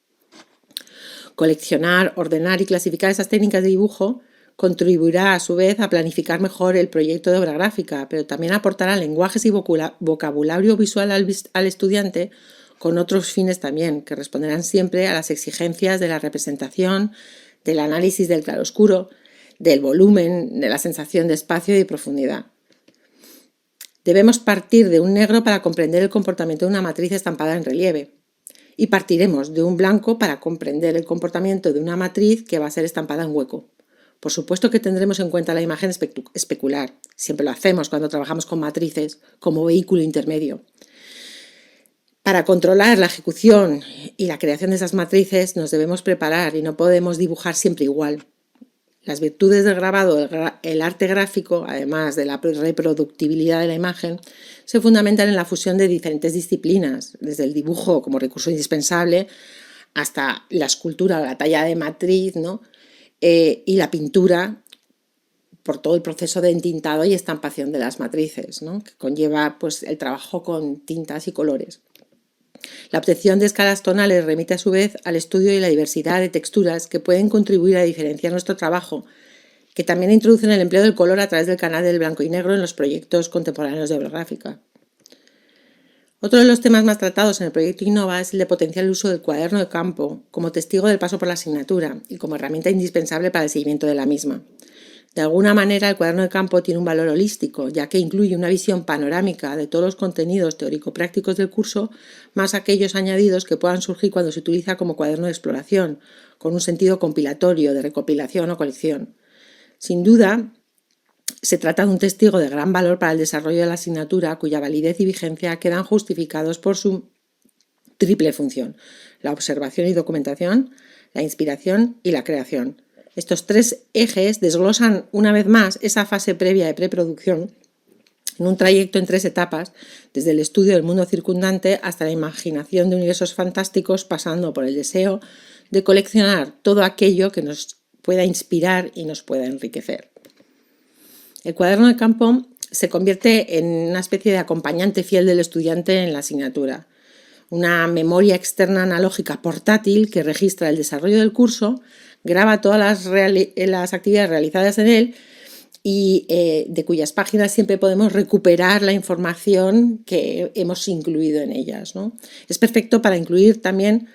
Coleccionar, ordenar y clasificar esas técnicas de dibujo contribuirá a su vez a planificar mejor el proyecto de obra gráfica, pero también aportará lenguajes y vocabulario visual al estudiante, con otros fines también, que responderán siempre a las exigencias de la representación, del análisis del claroscuro, del volumen, de la sensación de espacio y de profundidad. Debemos partir de un negro para comprender el comportamiento de una matriz estampada en relieve, y partiremos de un blanco para comprender el comportamiento de una matriz que va a ser estampada en hueco. Por supuesto que tendremos en cuenta la imagen especular, siempre lo hacemos cuando trabajamos con matrices, como vehículo intermedio. Para controlar la ejecución y la creación de esas matrices nos debemos preparar y no podemos dibujar siempre igual. Las virtudes del grabado, el arte gráfico, además de la reproductibilidad de la imagen, se fundamentan en la fusión de diferentes disciplinas, desde el dibujo como recurso indispensable hasta la escultura o la talla de matriz, ¿no? Y la pintura, por todo el proceso de entintado y estampación de las matrices, ¿no? Que conlleva pues, el trabajo con tintas y colores. La obtención de escalas tonales remite a su vez al estudio de la diversidad de texturas que pueden contribuir a diferenciar nuestro trabajo, que también introducen el empleo del color a través del canal del blanco y negro en los proyectos contemporáneos de obra gráfica. Otro de los temas más tratados en el proyecto Innova es el de potenciar el uso del cuaderno de campo como testigo del paso por la asignatura y como herramienta indispensable para el seguimiento de la misma. De alguna manera, el cuaderno de campo tiene un valor holístico, ya que incluye una visión panorámica de todos los contenidos teórico-prácticos del curso, más aquellos añadidos que puedan surgir cuando se utiliza como cuaderno de exploración, con un sentido compilatorio, de recopilación o colección. Sin duda, se trata de un testigo de gran valor para el desarrollo de la asignatura, cuya validez y vigencia quedan justificados por su triple función: la observación y documentación, la inspiración y la creación. Estos 3 ejes desglosan una vez más esa fase previa de preproducción en un trayecto en 3 etapas, desde el estudio del mundo circundante hasta la imaginación de universos fantásticos, pasando por el deseo de coleccionar todo aquello que nos pueda inspirar y nos pueda enriquecer. El cuaderno de campo se convierte en una especie de acompañante fiel del estudiante en la asignatura. una memoria externa analógica portátil que registra el desarrollo del curso, graba todas las actividades realizadas en él y de cuyas páginas siempre podemos recuperar la información que hemos incluido en ellas, ¿no? Es perfecto para incluir también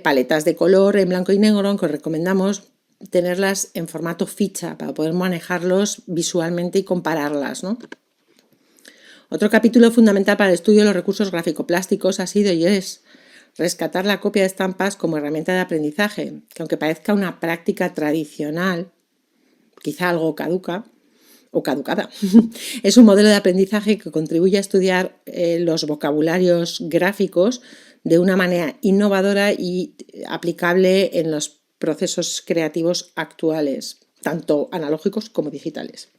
paletas de color en blanco y negro, aunque recomendamos tenerlas en formato ficha para poder manejarlos visualmente y compararlas, ¿no? Otro capítulo fundamental para el estudio de los recursos gráfico-plásticos ha sido y es rescatar la copia de estampas como herramienta de aprendizaje, que aunque parezca una práctica tradicional, quizá algo caduca o caducada, es un modelo de aprendizaje que contribuye a estudiar los vocabularios gráficos de una manera innovadora y aplicable en los procesos creativos actuales, tanto analógicos como digitales.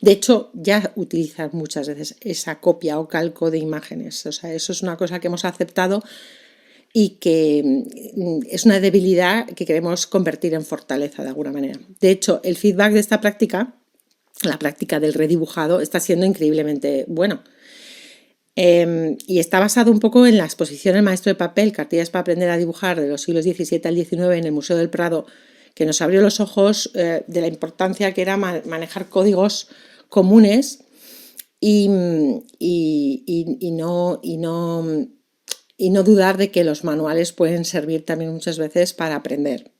De hecho, ya utilizan muchas veces esa copia o calco de imágenes. O sea, eso es una cosa que hemos aceptado y que es una debilidad que queremos convertir en fortaleza de alguna manera. De hecho, el feedback de esta práctica, la práctica del redibujado, está siendo increíblemente bueno. Y está basado un poco en la exposición El maestro de papel, cartillas para aprender a dibujar de los siglos XVII al XIX en el Museo del Prado, que nos abrió los ojos de la importancia que era manejar códigos comunes y no dudar de que los manuales pueden servir también muchas veces para aprender.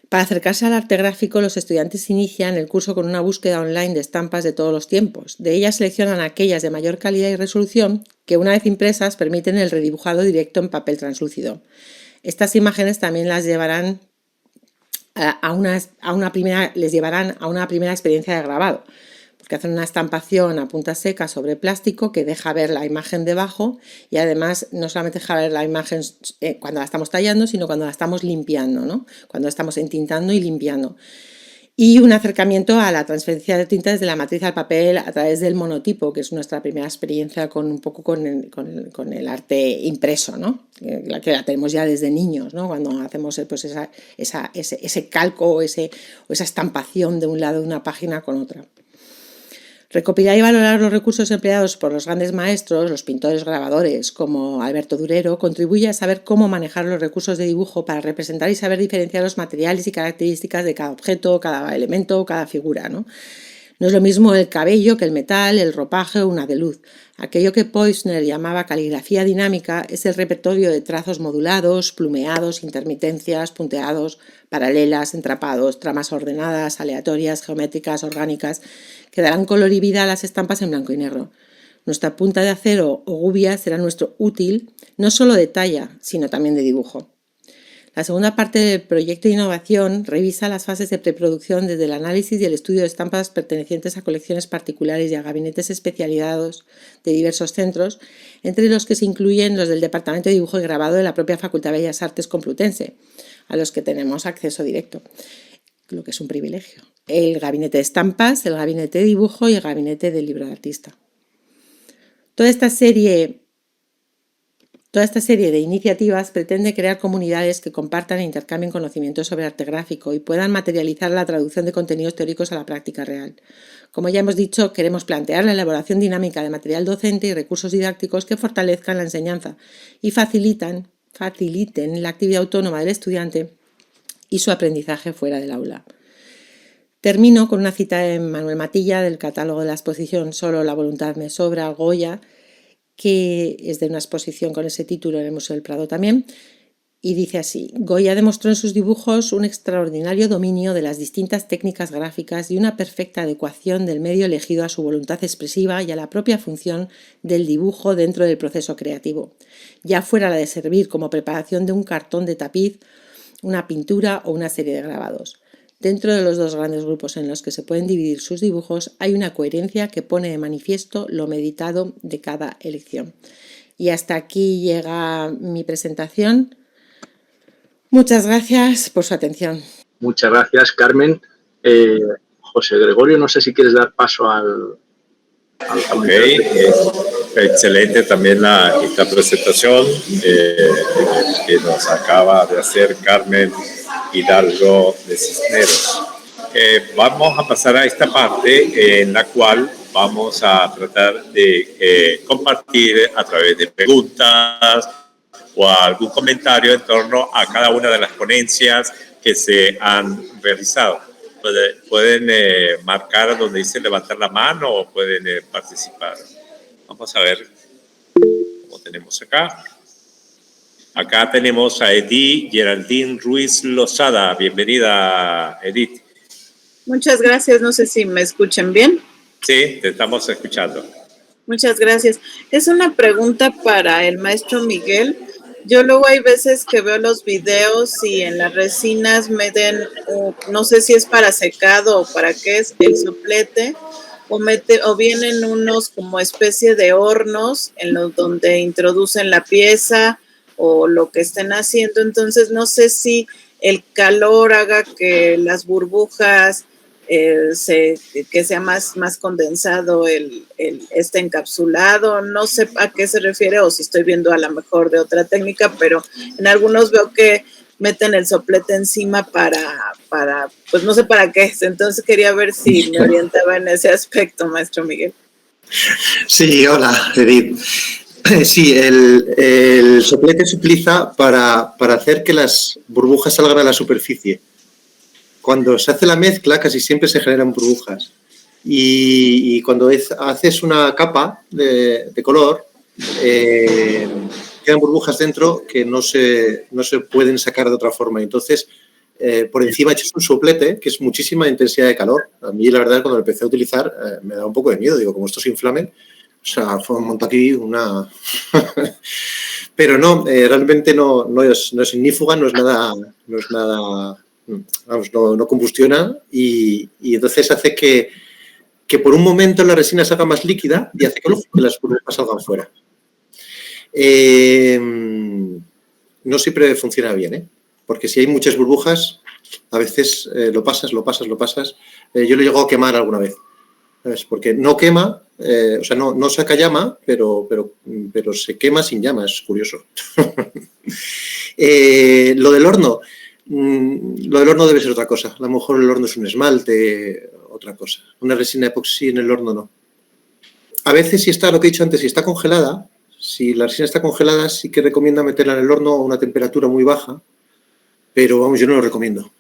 Para acercarse al arte gráfico, los estudiantes inician el curso con una búsqueda online de estampas de todos los tiempos. De ellas seleccionan aquellas de mayor calidad y resolución que, una vez impresas, permiten el redibujado directo en papel translúcido. Estas imágenes también las llevarán a una primera experiencia de grabado, porque hacen una estampación a punta seca sobre plástico que deja ver la imagen debajo y además no solamente deja ver la imagen cuando la estamos tallando, sino cuando la estamos limpiando, ¿no? Cuando estamos entintando y limpiando. Y un acercamiento a la transferencia de tinta desde la matriz al papel a través del monotipo, que es nuestra primera experiencia con el arte impreso, ¿no? Que la tenemos ya desde niños, ¿no? Cuando hacemos pues ese calco o esa estampación de un lado de una página con otra. Recopilar y valorar los recursos empleados por los grandes maestros, los pintores grabadores como Alberto Durero, contribuye a saber cómo manejar los recursos de dibujo para representar y saber diferenciar los materiales y características de cada objeto, cada elemento, cada figura, ¿no? No es lo mismo el cabello que el metal, el ropaje o una de luz. Aquello que Poisner llamaba caligrafía dinámica es el repertorio de trazos modulados, plumeados, intermitencias, punteados, paralelas, entrapados, tramas ordenadas, aleatorias, geométricas, orgánicas, que darán color y vida a las estampas en blanco y negro. Nuestra punta de acero o gubia será nuestro útil, no solo de talla, sino también de dibujo. La segunda parte del proyecto de innovación revisa las fases de preproducción desde el análisis y el estudio de estampas pertenecientes a colecciones particulares y a gabinetes especializados de diversos centros, entre los que se incluyen los del Departamento de Dibujo y Grabado de la propia Facultad de Bellas Artes Complutense, a los que tenemos acceso directo, lo que es un privilegio. El gabinete de estampas, el gabinete de dibujo y el gabinete del libro de artista. Toda esta serie de iniciativas pretende crear comunidades que compartan e intercambien conocimientos sobre arte gráfico y puedan materializar la traducción de contenidos teóricos a la práctica real. Como ya hemos dicho, queremos plantear la elaboración dinámica de material docente y recursos didácticos que fortalezcan la enseñanza y faciliten la actividad autónoma del estudiante y su aprendizaje fuera del aula. Termino con una cita de Manuel Matilla del catálogo de la exposición Solo la voluntad me sobra, Goya, que es de una exposición con ese título en el Museo del Prado también, y dice así: Goya demostró en sus dibujos un extraordinario dominio de las distintas técnicas gráficas y una perfecta adecuación del medio elegido a su voluntad expresiva y a la propia función del dibujo dentro del proceso creativo, ya fuera la de servir como preparación de un cartón de tapiz, una pintura o una serie de grabados. Dentro de los dos grandes grupos en los que se pueden dividir sus dibujos hay una coherencia que pone de manifiesto lo meditado de cada elección. Y hasta aquí llega mi presentación. Muchas gracias por su atención. Muchas gracias, Carmen. José Gregorio, no sé si quieres dar paso al Ok, excelente también esta presentación que nos acaba de hacer Carmen Hidalgo de Cisneros. Vamos a pasar a esta parte en la cual vamos a tratar de compartir a través de preguntas o algún comentario en torno a cada una de las ponencias que se han realizado. Pueden marcar donde dice levantar la mano o pueden participar. Vamos a ver cómo tenemos acá. Acá tenemos a Edith Geraldine Ruiz Lozada. Bienvenida, Edith. Muchas gracias. No sé si me escuchan bien. Sí, te estamos escuchando. Muchas gracias. Es una pregunta para el maestro Miguel. Yo luego hay veces que veo los videos y en las resinas meten, no sé si es para secado o para qué es, el soplete, o vienen unos como especie de hornos en los donde introducen la pieza o lo que estén haciendo. Entonces no sé si el calor haga que las burbujas que sea más condensado este encapsulado. No sé a qué se refiere o si estoy viendo a lo mejor de otra técnica, pero en algunos veo que meten el soplete encima para pues no sé para qué es. Entonces quería ver si me orientaba en ese aspecto, maestro Miguel. Sí, hola, Edith. Sí, el soplete se utiliza para hacer que las burbujas salgan a la superficie. Cuando se hace la mezcla casi siempre se generan burbujas y cuando haces una capa de color quedan burbujas dentro que no se pueden sacar de otra forma. Entonces, por encima echas un soplete que es muchísima intensidad de calor. A mí, la verdad, cuando lo empecé a utilizar me da un poco de miedo. Digo, como esto se inflamen, o sea, fue un montón aquí una... Pero no, realmente no es ignífuga, no es nada... Vamos, no combustiona y entonces hace que por un momento la resina salga más líquida y hace que las burbujas salgan fuera. No siempre funciona bien, porque si hay muchas burbujas, a veces lo pasas. Yo lo he llegado a quemar alguna vez, ¿sabes? Porque no quema, o sea, no saca llama, pero se quema sin llama, es curioso. Lo del horno debe ser otra cosa. A lo mejor el horno es un esmalte, otra cosa. Una resina epoxi en el horno no. A veces si está, lo que he dicho antes, si está congelada, si la resina está congelada, sí que recomienda meterla en el horno a una temperatura muy baja, pero vamos, yo no lo recomiendo,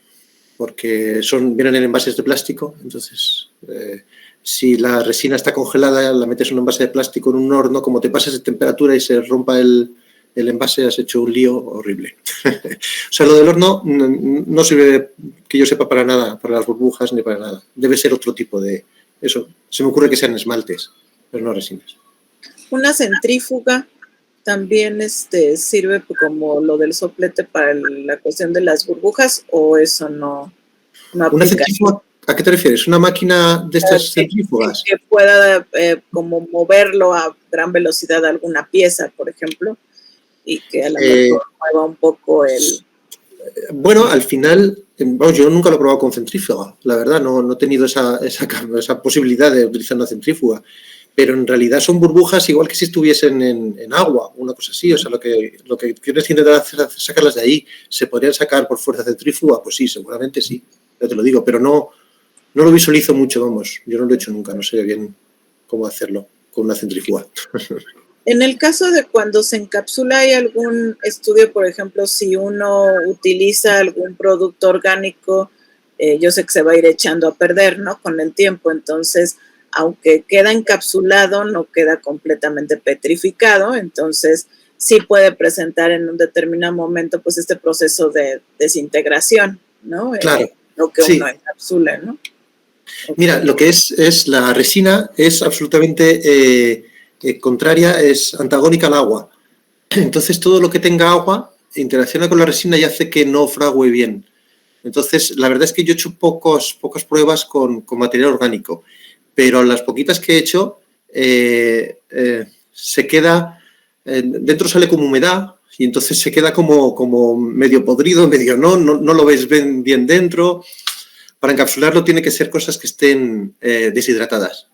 porque vienen en envases de plástico, entonces si la resina está congelada, la metes en un envase de plástico en un horno, como te pases de temperatura y se rompa el envase, has hecho un lío horrible. O sea, lo del horno no sirve, que yo sepa, para nada, para las burbujas ni para nada. Debe ser otro tipo de... Eso, se me ocurre que sean esmaltes, pero no resinas. Una centrífuga también sirve como lo del soplete para la cuestión de las burbujas, o eso no aplica. ¿Una centrífuga? ¿A qué te refieres? ¿Una máquina de estas centrífugas? Que pueda como moverlo a gran velocidad a alguna pieza, por ejemplo, y que a lo mejor mueva un poco el... Bueno, al final, yo nunca lo he probado con centrífuga, la verdad, no he tenido esa posibilidad de utilizar una centrífuga, pero en realidad son burbujas igual que si estuviesen en agua, una cosa así. O sea, lo que tienes que intentar hacer es sacarlas de ahí. ¿Se podrían sacar por fuerza centrífuga? Pues sí, seguramente sí, yo te lo digo, pero no lo visualizo mucho, vamos, yo no lo he hecho nunca, no sé bien cómo hacerlo con una centrífuga. En el caso de cuando se encapsula, ¿hay algún estudio, por ejemplo, si uno utiliza algún producto orgánico? Yo sé que se va a ir echando a perder, ¿no?, con el tiempo. Entonces, aunque queda encapsulado, no queda completamente petrificado. Entonces, sí puede presentar en un determinado momento, pues, este proceso de desintegración, ¿no? Claro. Lo que sí. uno encapsula, ¿no? Mira, lo que es la resina es absolutamente... contraria, es antagónica al agua. Entonces, todo lo que tenga agua interacciona con la resina y hace que no frague bien. Entonces, la verdad es que yo he hecho pocas pruebas con material orgánico, pero las poquitas que he hecho se queda, dentro sale como humedad y entonces se queda como medio podrido, medio no lo ves bien dentro. Para encapsularlo tiene que ser cosas que estén deshidratadas.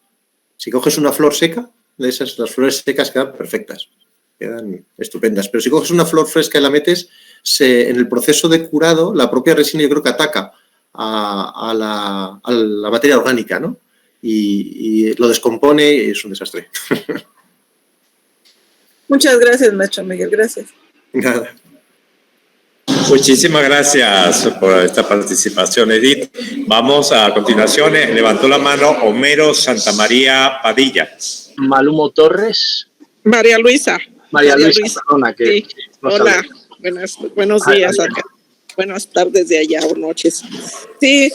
Si coges una flor seca, de esas, las flores secas quedan perfectas, quedan estupendas. Pero si coges una flor fresca y la metes, en el proceso de curado, la propia resina yo creo que ataca a la materia orgánica, ¿no? y lo descompone y es un desastre. Muchas gracias, maestro Miguel, gracias. Nada. Muchísimas gracias por esta participación, Edith. Vamos a continuación, levantó la mano Homero Santamaría Padilla. Malumo Torres. María Luisa. María Luisa, perdona, que sí. no Hola, buenos días acá. Buenas tardes de allá o noches. Sí,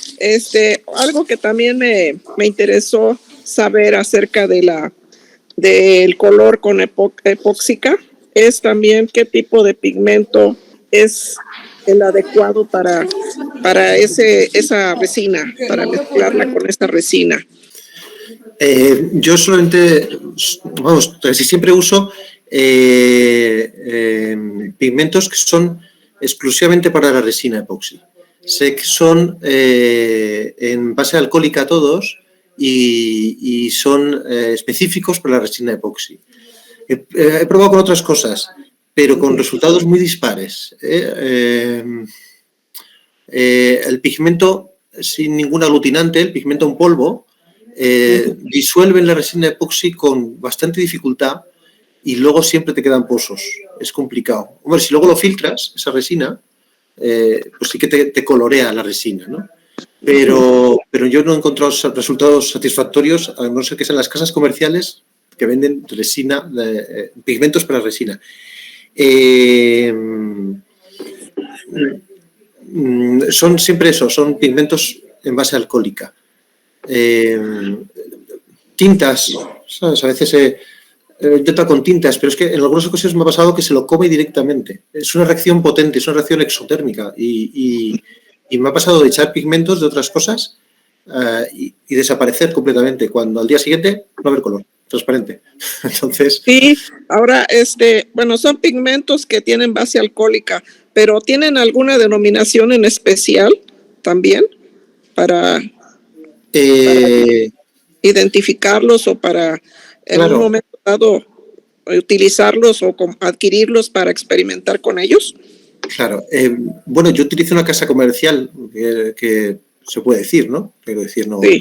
algo que también me interesó saber acerca del color con epóxica es también qué tipo de pigmento es el adecuado para esa resina, para mezclarla con esta resina. Yo solamente, casi siempre uso pigmentos que son exclusivamente para la resina epoxi. Sé que son en base alcohólica todos y son específicos para la resina epoxi. He probado con otras cosas, pero con resultados muy dispares. El pigmento sin ningún aglutinante, el pigmento en polvo, disuelve en la resina epoxi con bastante dificultad y luego siempre te quedan pozos. Es complicado. Hombre, si luego lo filtras, esa resina, pues sí que te colorea la resina, ¿no? Pero yo no he encontrado resultados satisfactorios, a no ser que sean las casas comerciales que venden resina, pigmentos para resina. Son siempre eso, son pigmentos en base alcohólica. Tintas, ¿sabes? A veces intenta con tintas, pero es que en algunas ocasiones me ha pasado que se lo come directamente. Es una reacción potente, es una reacción exotérmica y me ha pasado de echar pigmentos de otras cosas y desaparecer completamente, cuando al día siguiente no haber color, transparente. Entonces... Sí, ahora, son pigmentos que tienen base alcohólica, pero ¿tienen alguna denominación en especial también para identificarlos o para en un momento dado utilizarlos o adquirirlos para experimentar con ellos? Claro. Bueno, yo utilizo una casa comercial que se puede decir, ¿no? Quiero decir, no, sí.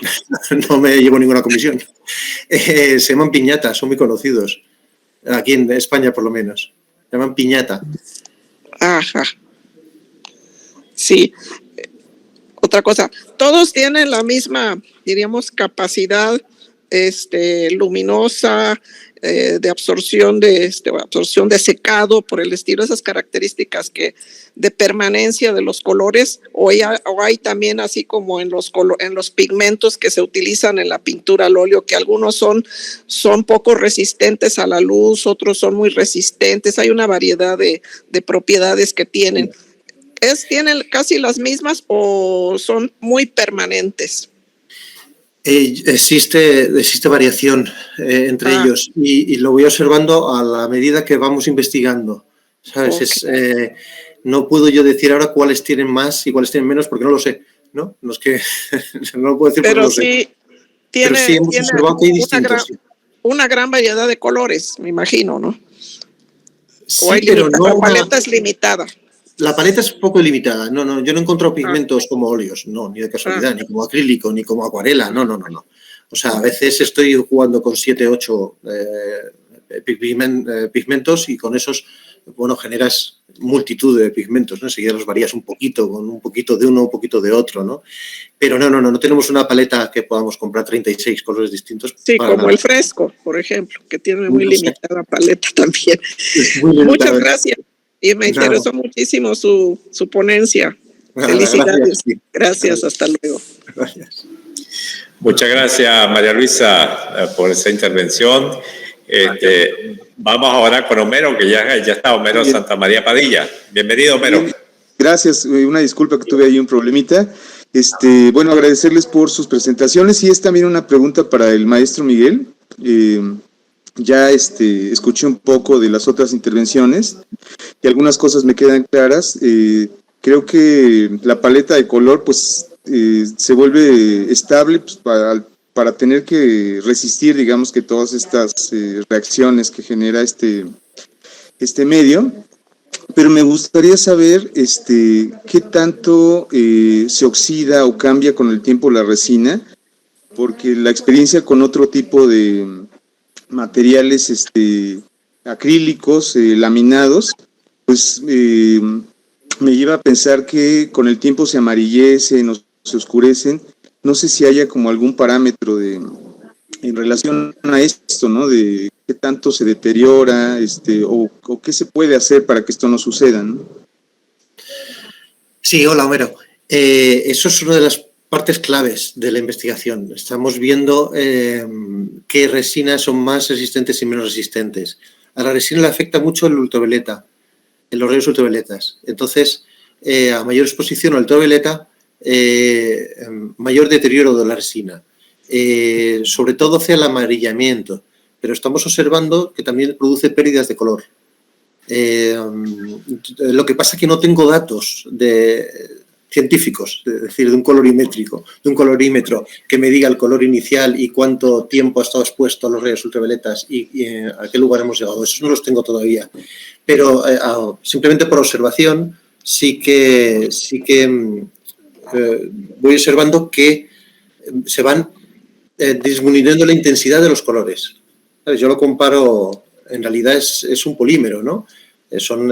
No me llevo ninguna comisión. Se llaman Piñata, son muy conocidos. Aquí en España, por lo menos. Se llaman Piñata. Ajá. Sí. Otra cosa, todos tienen la misma, diríamos, capacidad luminosa, de absorción de secado, por el estilo, esas características de permanencia de los colores, o hay también, así como en los pigmentos que se utilizan en la pintura al óleo, que algunos son poco resistentes a la luz, otros son muy resistentes, hay una variedad de propiedades que tienen. ¿Tienen casi las mismas o son muy permanentes? Existe variación entre ellos y lo voy observando a la medida que vamos investigando, ¿sabes? Okay. No puedo yo decir ahora cuáles tienen más y cuáles tienen menos porque no lo sé, ¿no? No es que no lo puedo decir porque no lo sé. Pero sí hemos observado que hay distintos. Una gran variedad de colores, me imagino, ¿no? Sí, pero no. La paleta es limitada. La paleta es un poco limitada. No, yo no he encontrado pigmentos como óleos, no, ni de casualidad, ni como acrílico, ni como acuarela, no. O sea, a veces estoy jugando con 7, 8 pigmentos y con esos, bueno, generas multitud de pigmentos, ¿no? Enseguida los varías un poquito, con un poquito de uno, un poquito de otro, ¿no? Pero no tenemos una paleta que podamos comprar 36 colores distintos. Sí, como nada. El fresco, por ejemplo, que tiene muy limitada paleta también. Muchas gracias. Y me interesó muchísimo su ponencia. Felicidades. Gracias, hasta luego. Gracias. Muchas gracias, María Luisa, por esa intervención. Vamos ahora con Homero, que ya está Homero Santamaría Padilla. Bienvenido, Homero. Gracias, una disculpa que tuve ahí un problemita. Bueno, agradecerles por sus presentaciones y es también una pregunta para el maestro Miguel. Ya escuché un poco de las otras intervenciones y algunas cosas me quedan claras. Creo que la paleta de color pues se vuelve estable pues, para tener que resistir, digamos, que todas estas reacciones que genera este medio. Pero me gustaría saber qué tanto se oxida o cambia con el tiempo la resina porque la experiencia con otro tipo de materiales acrílicos, laminados, pues me lleva a pensar que con el tiempo se amarillecen o se oscurecen. No sé si haya como algún parámetro en relación a esto, ¿no? De qué tanto se deteriora, o qué se puede hacer para que esto no suceda, ¿no? Sí, hola, Homero. Eso es una de las partes claves de la investigación. Estamos viendo qué resinas son más resistentes y menos resistentes. A la resina le afecta mucho el ultravioleta, los rayos ultravioletas. Entonces, a mayor exposición al ultravioleta, mayor deterioro de la resina. Sobre todo hacia el amarillamiento, pero estamos observando que también produce pérdidas de color. Lo que pasa es que no tengo datos científicos, es decir, de un colorímetro que me diga el color inicial y cuánto tiempo ha estado expuesto a los rayos ultravioletas y a qué lugar hemos llegado. Esos no los tengo todavía, pero simplemente por observación sí que voy observando que se van disminuyendo la intensidad de los colores. Yo lo comparo, en realidad es un polímero, ¿no? Son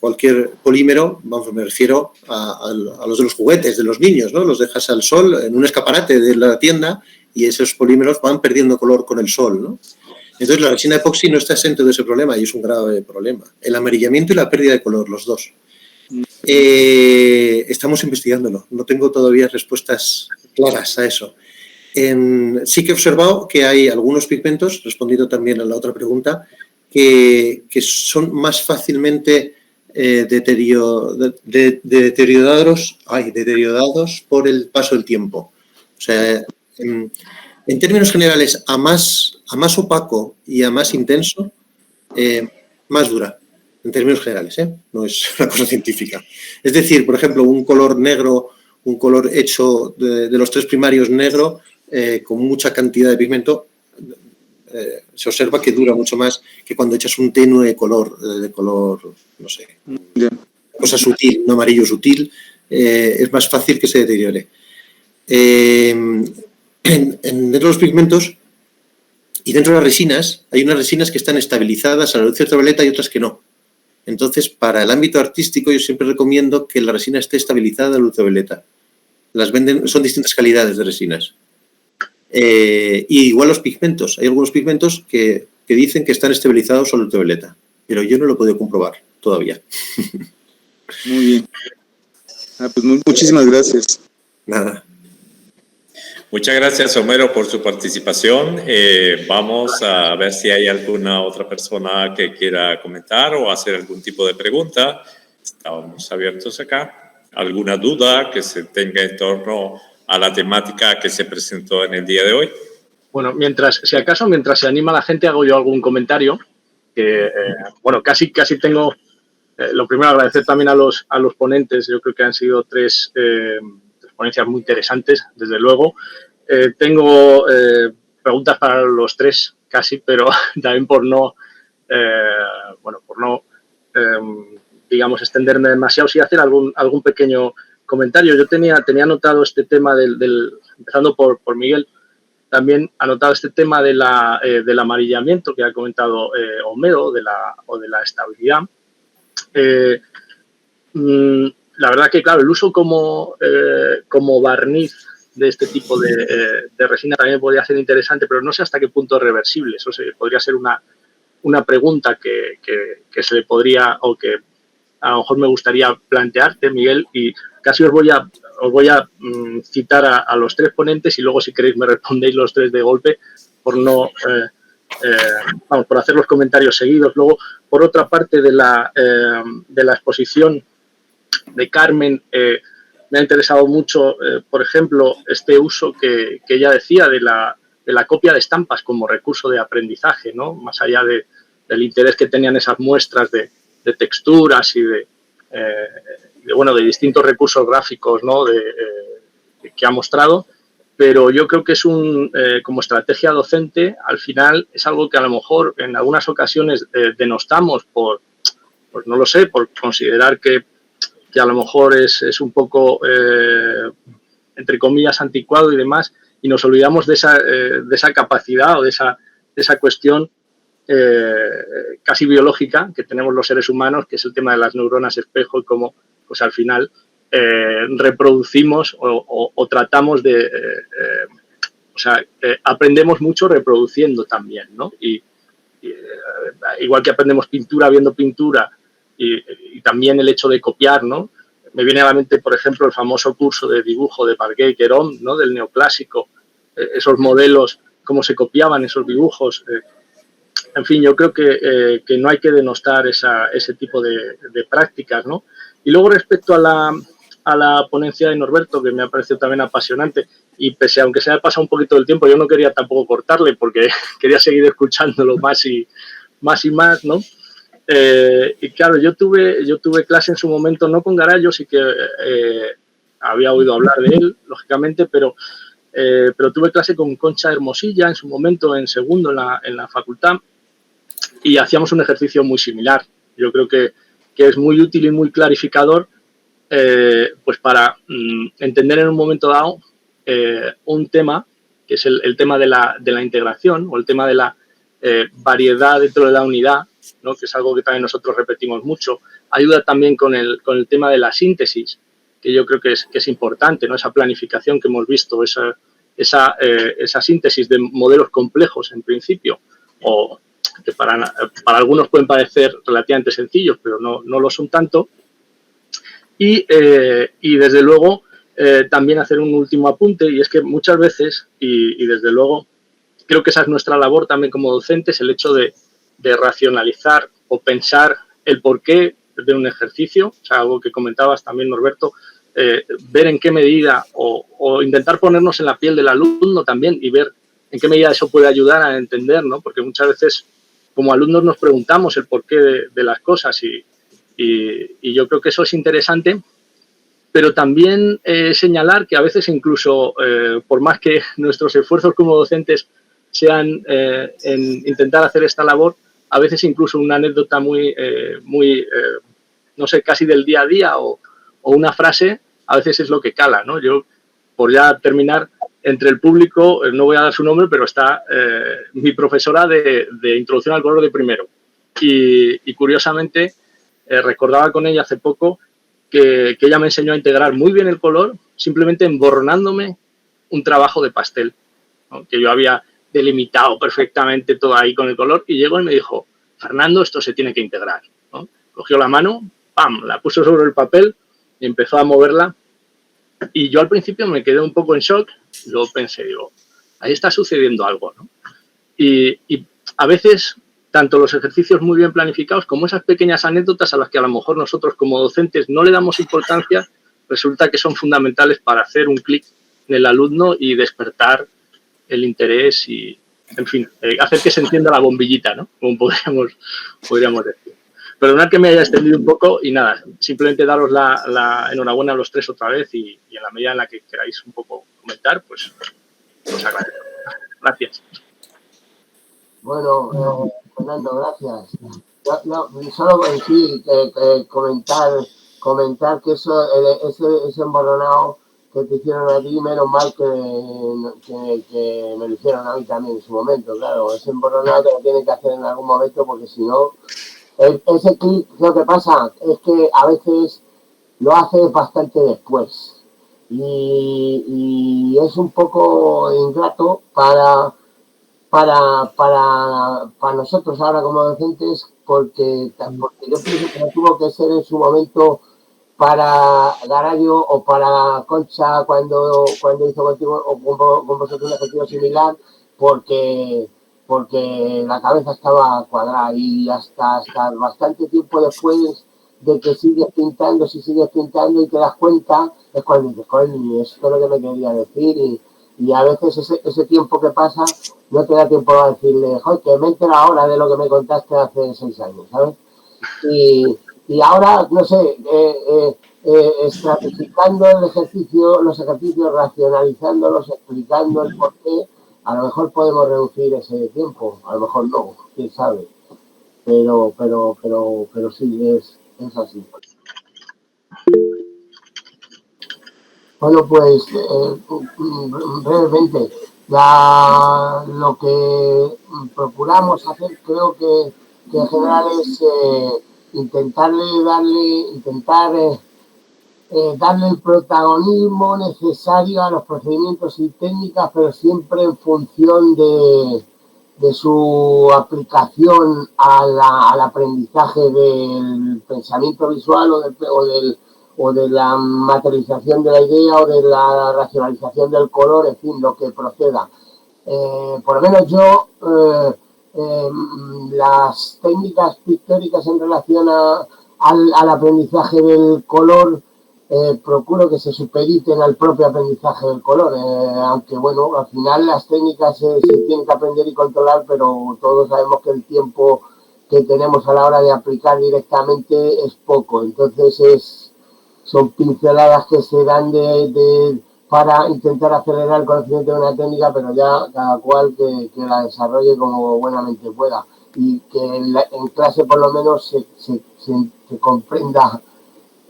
cualquier polímero, vamos, me refiero a los de los juguetes de los niños, ¿no? Los dejas al sol en un escaparate de la tienda y esos polímeros van perdiendo color con el sol, ¿no? Entonces la resina epoxi no está exento de ese problema y es un grave problema. El amarillamiento y la pérdida de color, los dos. Estamos investigándolo, no tengo todavía respuestas claras a eso. Sí que he observado que hay algunos pigmentos, respondiendo también a la otra pregunta, que son más fácilmente deteriorados por el paso del tiempo. O sea, en términos generales, a más opaco y a más intenso, más dura. En términos generales, no es una cosa científica. Es decir, por ejemplo, un color negro, un color hecho de los tres primarios negro, con mucha cantidad de pigmento, se observa que dura mucho más que cuando echas un tenue color, no sé, cosa sutil, un amarillo sutil, es más fácil que se deteriore. Dentro de los pigmentos y dentro de las resinas, hay unas resinas que están estabilizadas a la luz ultravioleta y otras que no. Entonces, para el ámbito artístico, yo siempre recomiendo que la resina esté estabilizada a la ultravioleta. Las venden, son distintas calidades de resinas. Y igual los pigmentos. Hay algunos pigmentos que dicen que están estabilizados a la ultravioleta, pero yo no lo he podido comprobar todavía. Muy bien. Pues muchísimas gracias. Nada. Muchas gracias, Homero, por su participación. Vamos a ver si hay alguna otra persona que quiera comentar o hacer algún tipo de pregunta. Estamos abiertos acá. ¿Alguna duda que se tenga en torno a la temática que se presentó en el día de hoy? Bueno, mientras se anima la gente, hago yo algún comentario. Bueno, casi tengo... lo primero, agradecer también a los ponentes. Yo creo que han sido tres ponencias muy interesantes, desde luego. Tengo preguntas para los tres, casi, pero también por no digamos, extenderme demasiado, sí hacer algún pequeño comentario. Yo tenía anotado este tema empezando por Miguel, también anotado este tema del amarillamiento que ha comentado Homero, o de la estabilidad. La verdad que, claro, el uso como barniz de este tipo de resina también podría ser interesante, pero no sé hasta qué punto es reversible. Eso podría ser una pregunta que se le podría, o que a lo mejor me gustaría plantearte, Miguel, y casi os voy a citar a los tres ponentes y luego, si queréis, me respondéis los tres de golpe por por hacer los comentarios seguidos. Luego, por otra parte de la exposición de Carmen, me ha interesado mucho, por ejemplo, este uso que ella decía de la copia de estampas como recurso de aprendizaje, ¿no? Más allá del interés que tenían esas muestras de texturas y de distintos recursos gráficos, ¿no? Que ha mostrado, pero yo creo que es como estrategia docente, al final es algo que a lo mejor en algunas ocasiones denostamos por no lo sé, por considerar que a lo mejor es un poco, entre comillas, anticuado y demás, y nos olvidamos de esa capacidad o de esa cuestión casi biológica que tenemos los seres humanos, que es el tema de las neuronas espejo y cómo pues al final reproducimos o tratamos de... aprendemos mucho reproduciendo también, ¿no? Y igual que aprendemos pintura viendo pintura y también el hecho de copiar, ¿no? Me viene a la mente, por ejemplo, el famoso curso de dibujo de Barguet y Querón, ¿no? Del neoclásico, esos modelos, cómo se copiaban esos dibujos. En fin, yo creo que no hay que denostar ese tipo de prácticas, ¿no? Y luego respecto a la ponencia de Norberto, que me ha parecido también apasionante, y pese a aunque se haya pasado un poquito del tiempo, yo no quería tampoco cortarle porque quería seguir escuchándolo más y más, ¿no? Y claro, yo tuve clase en su momento, no con Garallo, sí que había oído hablar de él, lógicamente, pero tuve clase con Concha Hermosilla en su momento, en segundo en la facultad, y hacíamos un ejercicio muy similar. Yo creo que es muy útil y muy clarificador pues para entender en un momento dado un tema, que es el tema de la integración o el tema de la variedad dentro de la unidad, ¿no? Que es algo que también nosotros repetimos mucho. Ayuda también con el tema de la síntesis, que yo creo que es importante, ¿no? Esa planificación que hemos visto, esa síntesis de modelos complejos en principio, o que para algunos pueden parecer relativamente sencillos, pero no lo son tanto. Y desde luego también hacer un último apunte, y es que muchas veces, y desde luego creo que esa es nuestra labor también como docentes, el hecho de racionalizar o pensar el porqué de un ejercicio, o sea, algo que comentabas también, Norberto, ver en qué medida o intentar ponernos en la piel del alumno también y ver en qué medida eso puede ayudar a entender, ¿no? Porque muchas veces como alumnos nos preguntamos el porqué de las cosas y yo creo que eso es interesante, pero también señalar que a veces incluso, por más que nuestros esfuerzos como docentes sean en intentar hacer esta labor, a veces incluso una anécdota muy no sé, casi del día a día o una frase, a veces es lo que cala, ¿no? Yo, por ya terminar, entre el público, no voy a dar su nombre, pero está mi profesora de Introducción al Color de primero. Y curiosamente, recordaba con ella hace poco que ella me enseñó a integrar muy bien el color simplemente emborronándome un trabajo de pastel, ¿no? Que yo había delimitado perfectamente todo ahí con el color y llegó y me dijo, Fernando, esto se tiene que integrar, ¿no? Cogió la mano, ¡pam!, la puso sobre el papel y empezó a moverla y yo al principio me quedé un poco en shock y luego pensé, digo, ahí está sucediendo algo, ¿no? Y a veces tanto los ejercicios muy bien planificados como esas pequeñas anécdotas a las que a lo mejor nosotros como docentes no le damos importancia, resulta que son fundamentales para hacer un clic en el alumno y despertar el interés y, en fin, hacer que se encienda la bombillita, ¿no? Como podríamos decir. Perdonad que me haya extendido un poco y nada, simplemente daros la enhorabuena a los tres otra vez y en la medida en la que queráis un poco comentar, pues os agradezco. Gracias. Bueno, Fernando, gracias. Yo solo sí, comentar que ese emborronado que te hicieron a ti, menos mal que me lo hicieron a mí también en su momento, claro. Ese emborronado te lo tienen que hacer en algún momento porque si no, ese clic, lo que pasa es que a veces lo haces bastante después y es un poco ingrato para nosotros ahora como docentes, porque yo pienso que no tuvo que ser en su momento para Garallo o para Concha cuando hizo contigo o con vosotros un ejercicio similar, porque la cabeza estaba cuadrada y hasta bastante tiempo después de que sigues pintando y te das cuenta, es cuando dices, coño, esto es lo que me quería decir y a veces ese tiempo que pasa no te da tiempo a decirle, joder, que me entero ahora de lo que me contaste hace 6 años, ¿sabes? Y ahora, no sé, estratificando los ejercicios, racionalizándolos, explicando el porqué, a lo mejor podemos reducir ese tiempo, a lo mejor no, quién sabe. Pero sí, es así. Bueno, pues brevemente, lo que procuramos hacer creo que en general es intentar darle el protagonismo necesario a los procedimientos y técnicas, pero siempre en función de su aplicación al aprendizaje del pensamiento visual o de la materialización de la idea o de la racionalización del color, en fin, lo que proceda. Por lo menos yo, las técnicas pictóricas en relación al aprendizaje del color, procuro que se supediten al propio aprendizaje del color, aunque bueno, al final las técnicas se tienen que aprender y controlar, pero todos sabemos que el tiempo que tenemos a la hora de aplicar directamente es poco, entonces son pinceladas que se dan para intentar acelerar el conocimiento de una técnica, pero ya cada cual que la desarrolle como buenamente pueda y que en clase por lo menos se comprenda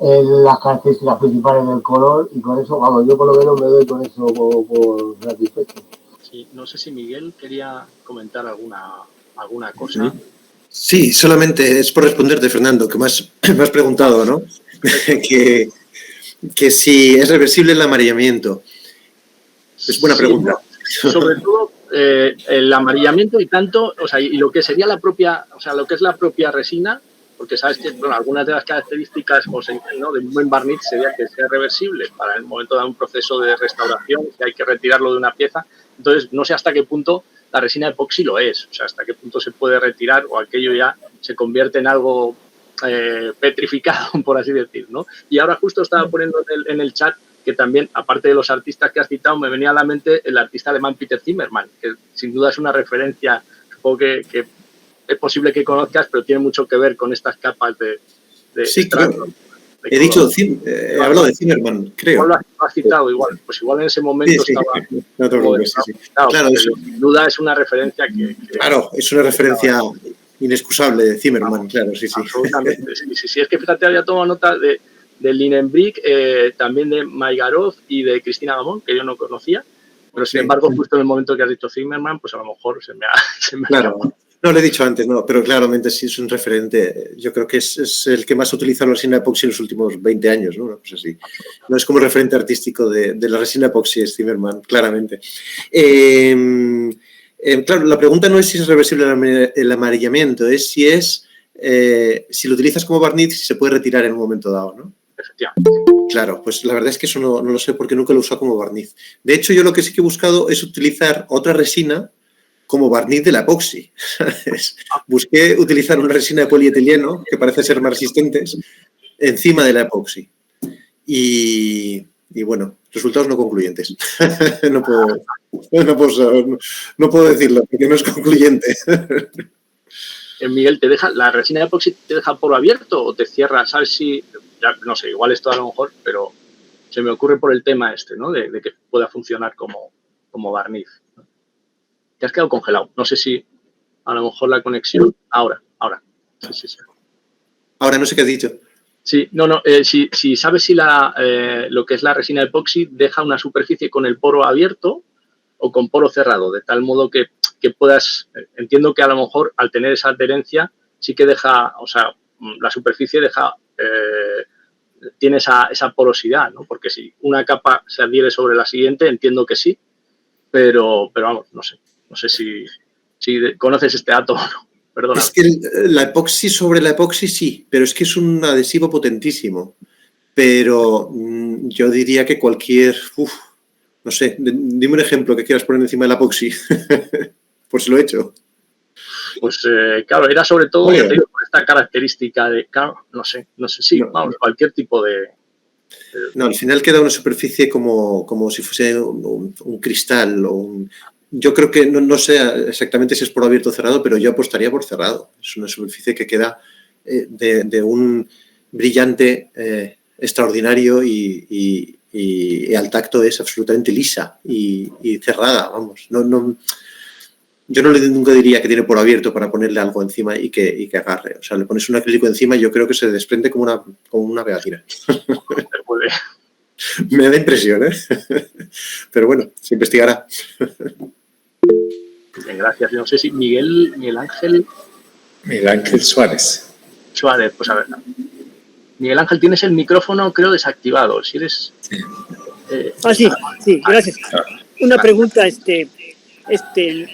las características principales del color, y con eso, vamos, yo por lo menos me doy con eso por satisfecho. Sí, no sé si Miguel quería comentar alguna cosa. Sí, solamente es por responderte, Fernando, que me has preguntado, ¿no? que si es reversible el amarillamiento. Es buena pregunta. No, sobre todo el amarillamiento y tanto, o sea, y lo que sería la propia, o sea, lo que es la propia resina, porque sabes que, bueno, algunas de las características, ¿no?, de un buen barniz sería que sea reversible para el momento de un proceso de restauración, si hay que retirarlo de una pieza. Entonces, no sé hasta qué punto la resina epoxi lo es, o sea, hasta qué punto se puede retirar o aquello ya se convierte en algo petrificado, por así decir, ¿no? Y ahora justo estaba poniendo en el chat que también, aparte de los artistas que has citado, me venía a la mente el artista alemán Peter Zimmermann, que sin duda es una referencia, supongo que es posible que conozcas, pero tiene mucho que ver con estas capas de sí, claro. He dicho, he hablado de Zimmermann, creo. Igual lo has citado, igual. Pues igual en ese momento sí, estaba... No te preocupes, sí. Claro, sin duda es una referencia que... Claro, es una referencia inexcusable de Zimmermann, claro, sí. Absolutamente, sí. Es que fíjate, había tomado nota de Linenbrick, también de Maigarov y de Cristina Gamón, que yo no conocía, pero sin embargo, justo en el momento que has dicho Zimmermann, pues a lo mejor se me ha claro. No, lo he dicho antes, no, pero claramente sí es un referente. Yo creo que es el que más utiliza la resina epoxi en los últimos 20 años, ¿no? Una cosa así. No es como referente artístico de la resina epoxi, es Zimmermann, claramente. Claro, la pregunta no es si es reversible el amarillamiento, es si lo utilizas como barniz, si se puede retirar en un momento dado, ¿no? Efectivamente. Claro, pues la verdad es que eso no lo sé porque nunca lo he usado como barniz. De hecho, yo lo que sí que he buscado es utilizar otra resina como barniz de la epoxi. Busqué utilizar una resina de polietileno, que parece ser más resistentes, encima de la epoxi. Y bueno, resultados no concluyentes. No puedo decirlo, porque no es concluyente. Miguel, ¿la resina de epoxi te deja poro abierto o te cierra? ¿Sabes si...? Ya, no sé, igual esto a lo mejor, pero se me ocurre por el tema ¿no? De que pueda funcionar como barniz. Te has quedado congelado. No sé si a lo mejor la conexión... Ahora. Sí. Ahora no sé qué has dicho. Sí, si sabes si lo que es la resina epoxi deja una superficie con el poro abierto o con poro cerrado, de tal modo que puedas... Entiendo que a lo mejor al tener esa adherencia sí que deja, o sea, la superficie tiene esa porosidad, ¿no? Porque si una capa se adhiere sobre la siguiente, entiendo que sí, pero vamos, no sé. No sé si conoces este dato o no. Perdona. Es que la epoxi sobre la epoxi sí, pero es que es un adhesivo potentísimo. Pero yo diría que cualquier... no sé, dime un ejemplo que quieras poner encima de la epoxi. Por si lo he hecho. Pues claro, era sobre todo por esta característica de... Claro, no sé, sí, vamos, cualquier tipo de... No, al final queda una superficie como si fuese un cristal o Yo creo que no sé exactamente si es por abierto o cerrado, pero yo apostaría por cerrado. Es una superficie que queda de un brillante extraordinario y al tacto es absolutamente lisa y cerrada, vamos. Yo nunca diría que tiene por abierto para ponerle algo encima y que agarre. O sea, le pones un acrílico encima y yo creo que se desprende como una pegatina. Me da impresión, ¿eh? Pero bueno, se investigará. Bien, gracias. No sé si Miguel Ángel Suárez. Suárez, pues a ver. Miguel Ángel, tienes el micrófono, creo, desactivado. Si eres... Sí, gracias. Una pregunta,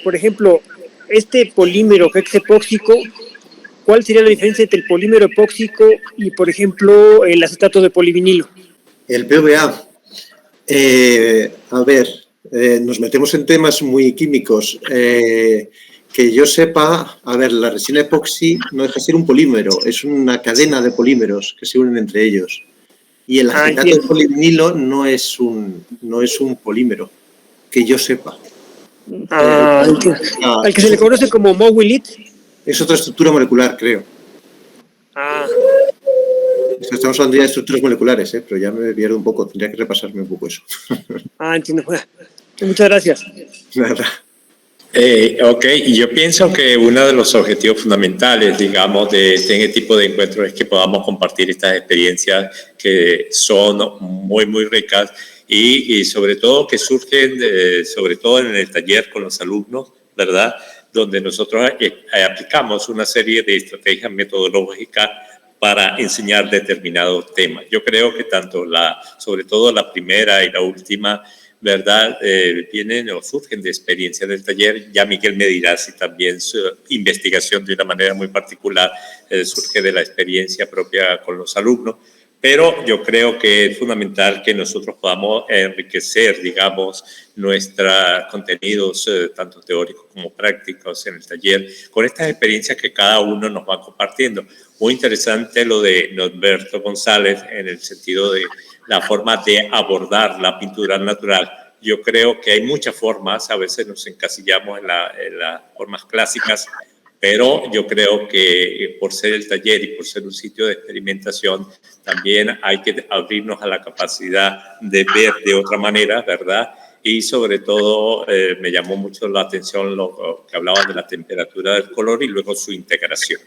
por ejemplo, este polímero que es epóxico, ¿cuál sería la diferencia entre el polímero epóxico y, por ejemplo, el acetato de polivinilo? El PVA. A ver, nos metemos en temas muy químicos. Que yo sepa, a ver, la resina epoxi no deja de ser un polímero, es una cadena de polímeros que se unen entre ellos. Y el acetato de polivinilo no es un polímero, que yo sepa. El que se le conoce como Mowilit. Es otra estructura molecular, creo. Estamos hablando ya de estructuras moleculares, pero ya me pierdo un poco, tendría que repasarme un poco eso. Entiendo. Muchas gracias. Nada. Ok, y yo pienso que uno de los objetivos fundamentales, digamos, de este tipo de encuentros es que podamos compartir estas experiencias que son muy, muy ricas y sobre todo que surgen, sobre todo en el taller con los alumnos, ¿verdad? Donde nosotros aplicamos una serie de estrategias metodológicas para enseñar determinados temas. Yo creo que tanto sobre todo la primera y la última, ¿verdad? Vienen o surgen de experiencias del taller. Ya Miguel me dirá si también su investigación de una manera muy particular surge de la experiencia propia con los alumnos. Pero yo creo que es fundamental que nosotros podamos enriquecer, digamos, nuestros contenidos, tanto teóricos como prácticos en el taller, con estas experiencias que cada uno nos va compartiendo. Muy interesante lo de Norberto González en el sentido de la forma de abordar la pintura natural. Yo creo que hay muchas formas, a veces nos encasillamos en las formas clásicas, pero yo creo que por ser el taller y por ser un sitio de experimentación, también hay que abrirnos a la capacidad de ver de otra manera, ¿verdad? Y sobre todo me llamó mucho la atención lo que hablaban de la temperatura del color y luego su integración.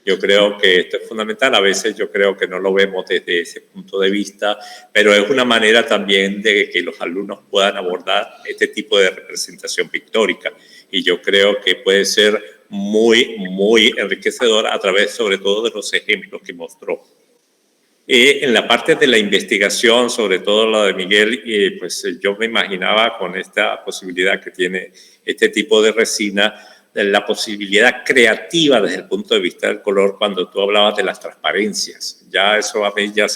Yo creo que esto es fundamental. A veces yo creo que no lo vemos desde ese punto de vista, pero es una manera también de que los alumnos puedan abordar este tipo de representación pictórica. Y yo creo que puede ser muy, muy enriquecedor a través, sobre todo, de los ejemplos que mostró. En la parte de la investigación, sobre todo la de Miguel, pues yo me imaginaba con esta posibilidad que tiene este tipo de resina, la posibilidad creativa desde el punto de vista del color cuando tú hablabas de las transparencias. Ya eso a mí ya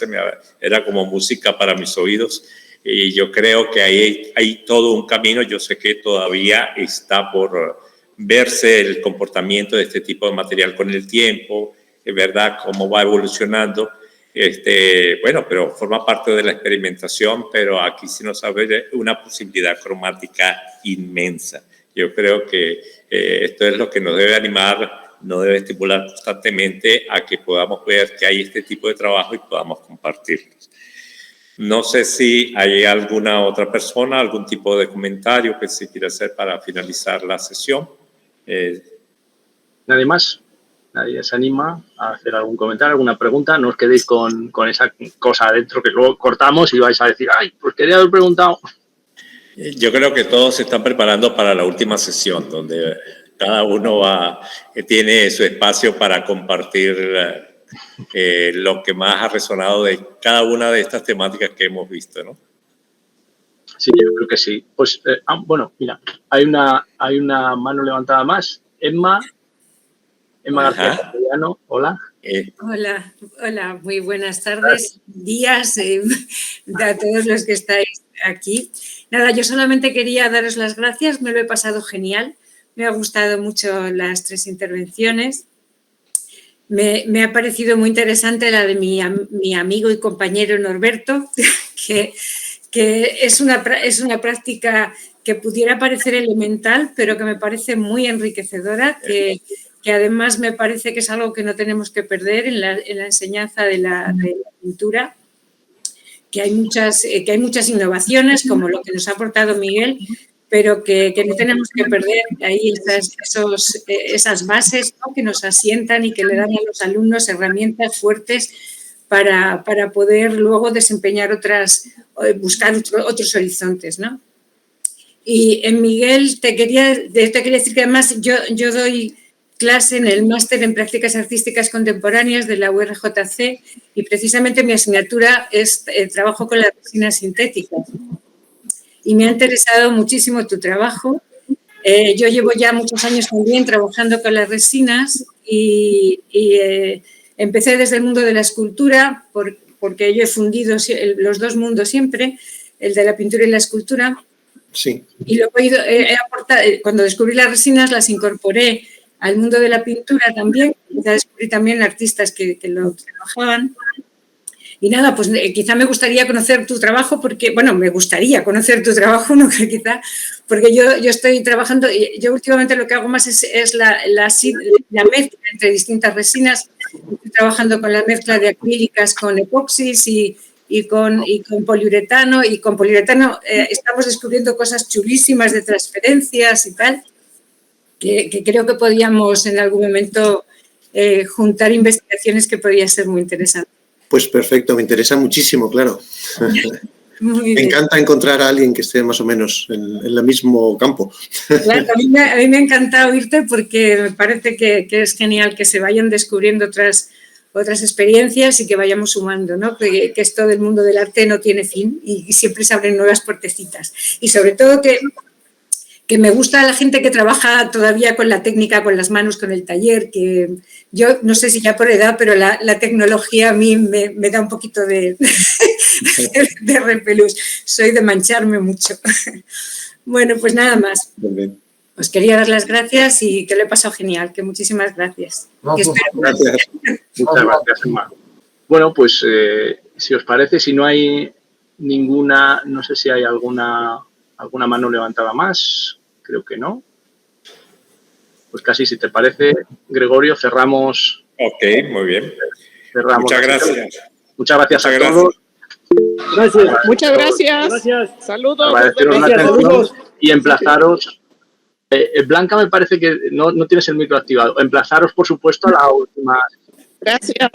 era como música para mis oídos y yo creo que ahí hay todo un camino. Yo sé que todavía está por verse el comportamiento de este tipo de material con el tiempo, ¿verdad? Cómo va evolucionando. Bueno, pero forma parte de la experimentación, pero aquí sí nos abre una posibilidad cromática inmensa. Yo creo que esto es lo que nos debe animar, nos debe estimular constantemente a que podamos ver que hay este tipo de trabajo y podamos compartirlos. No sé si hay alguna otra persona, algún tipo de comentario que se quiera hacer para finalizar la sesión. ¿Nadie más? ¿Nadie se anima a hacer algún comentario, alguna pregunta? No os quedéis con esa cosa adentro que luego cortamos y vais a decir, ¡ay, pues quería haber preguntado! Yo creo que todos se están preparando para la última sesión, donde cada uno tiene su espacio para compartir lo que más ha resonado de cada una de estas temáticas que hemos visto, ¿no? Sí, yo creo que sí. Pues, bueno, mira, hay una mano levantada más. Emma García Castellano, hola. Hola, muy buenas tardes, días a todos los que estáis aquí. Nada, yo solamente quería daros las gracias, me lo he pasado genial, me ha gustado mucho las 3 intervenciones. Me ha parecido muy interesante la de mi amigo y compañero Norberto, que es una práctica que pudiera parecer elemental, pero que me parece muy enriquecedora, que además me parece que es algo que no tenemos que perder en la enseñanza de la pintura, que hay muchas innovaciones, como lo que nos ha aportado Miguel, pero que no tenemos que perder ahí esas bases, ¿no?, que nos asientan y que le dan a los alumnos herramientas fuertes para poder luego desempeñar buscar otros horizontes, ¿no? Y en Miguel te quería decir que además yo doy clase en el máster en prácticas artísticas contemporáneas de la URJC y precisamente mi asignatura es trabajo con las resinas sintéticas. Y me ha interesado muchísimo tu trabajo. Yo llevo ya muchos años también trabajando con las resinas y empecé desde el mundo de la escultura porque yo he fundido los dos mundos siempre, el de la pintura y la escultura. Sí. Y luego cuando descubrí las resinas las incorporé al mundo de la pintura también, descubrí también artistas que lo trabajaban. Y nada, pues quizá me gustaría conocer tu trabajo porque yo estoy trabajando, yo últimamente lo que hago más es la mezcla entre distintas resinas. Estoy trabajando con la mezcla de acrílicas con epoxis y con poliuretano. Y con poliuretano estamos descubriendo cosas chulísimas de transferencias y tal, que creo que podíamos en algún momento juntar investigaciones que podría ser muy interesante. Pues perfecto, me interesa muchísimo, claro. Me encanta encontrar a alguien que esté más o menos en el mismo campo. Claro, a mí me ha encantado oírte porque me parece que es genial que se vayan descubriendo otras experiencias y que vayamos sumando, ¿no? Que esto del mundo del arte no tiene fin y siempre se abren nuevas puertecitas. Y sobre todo que me gusta la gente que trabaja todavía con la técnica, con las manos, con el taller, que yo no sé si ya por edad, pero la tecnología a mí me da un poquito de repelús. Soy de mancharme mucho. Bueno, pues nada más. Os quería dar las gracias y que lo he pasado genial, que muchísimas gracias. Gracias. Muchas gracias, Emma. Bueno, pues si os parece, si no hay ninguna, no sé si hay alguna mano levantada más, creo que no. Pues casi, si te parece, Gregorio, cerramos. Ok, muy bien. Cerramos. Muchas gracias. Muchas gracias a todos. Gracias. Muchas gracias. Saludos. Agradeceros la atención y emplazaros. Blanca, me parece que no tienes el micro activado. Emplazaros, por supuesto, a la última. Gracias.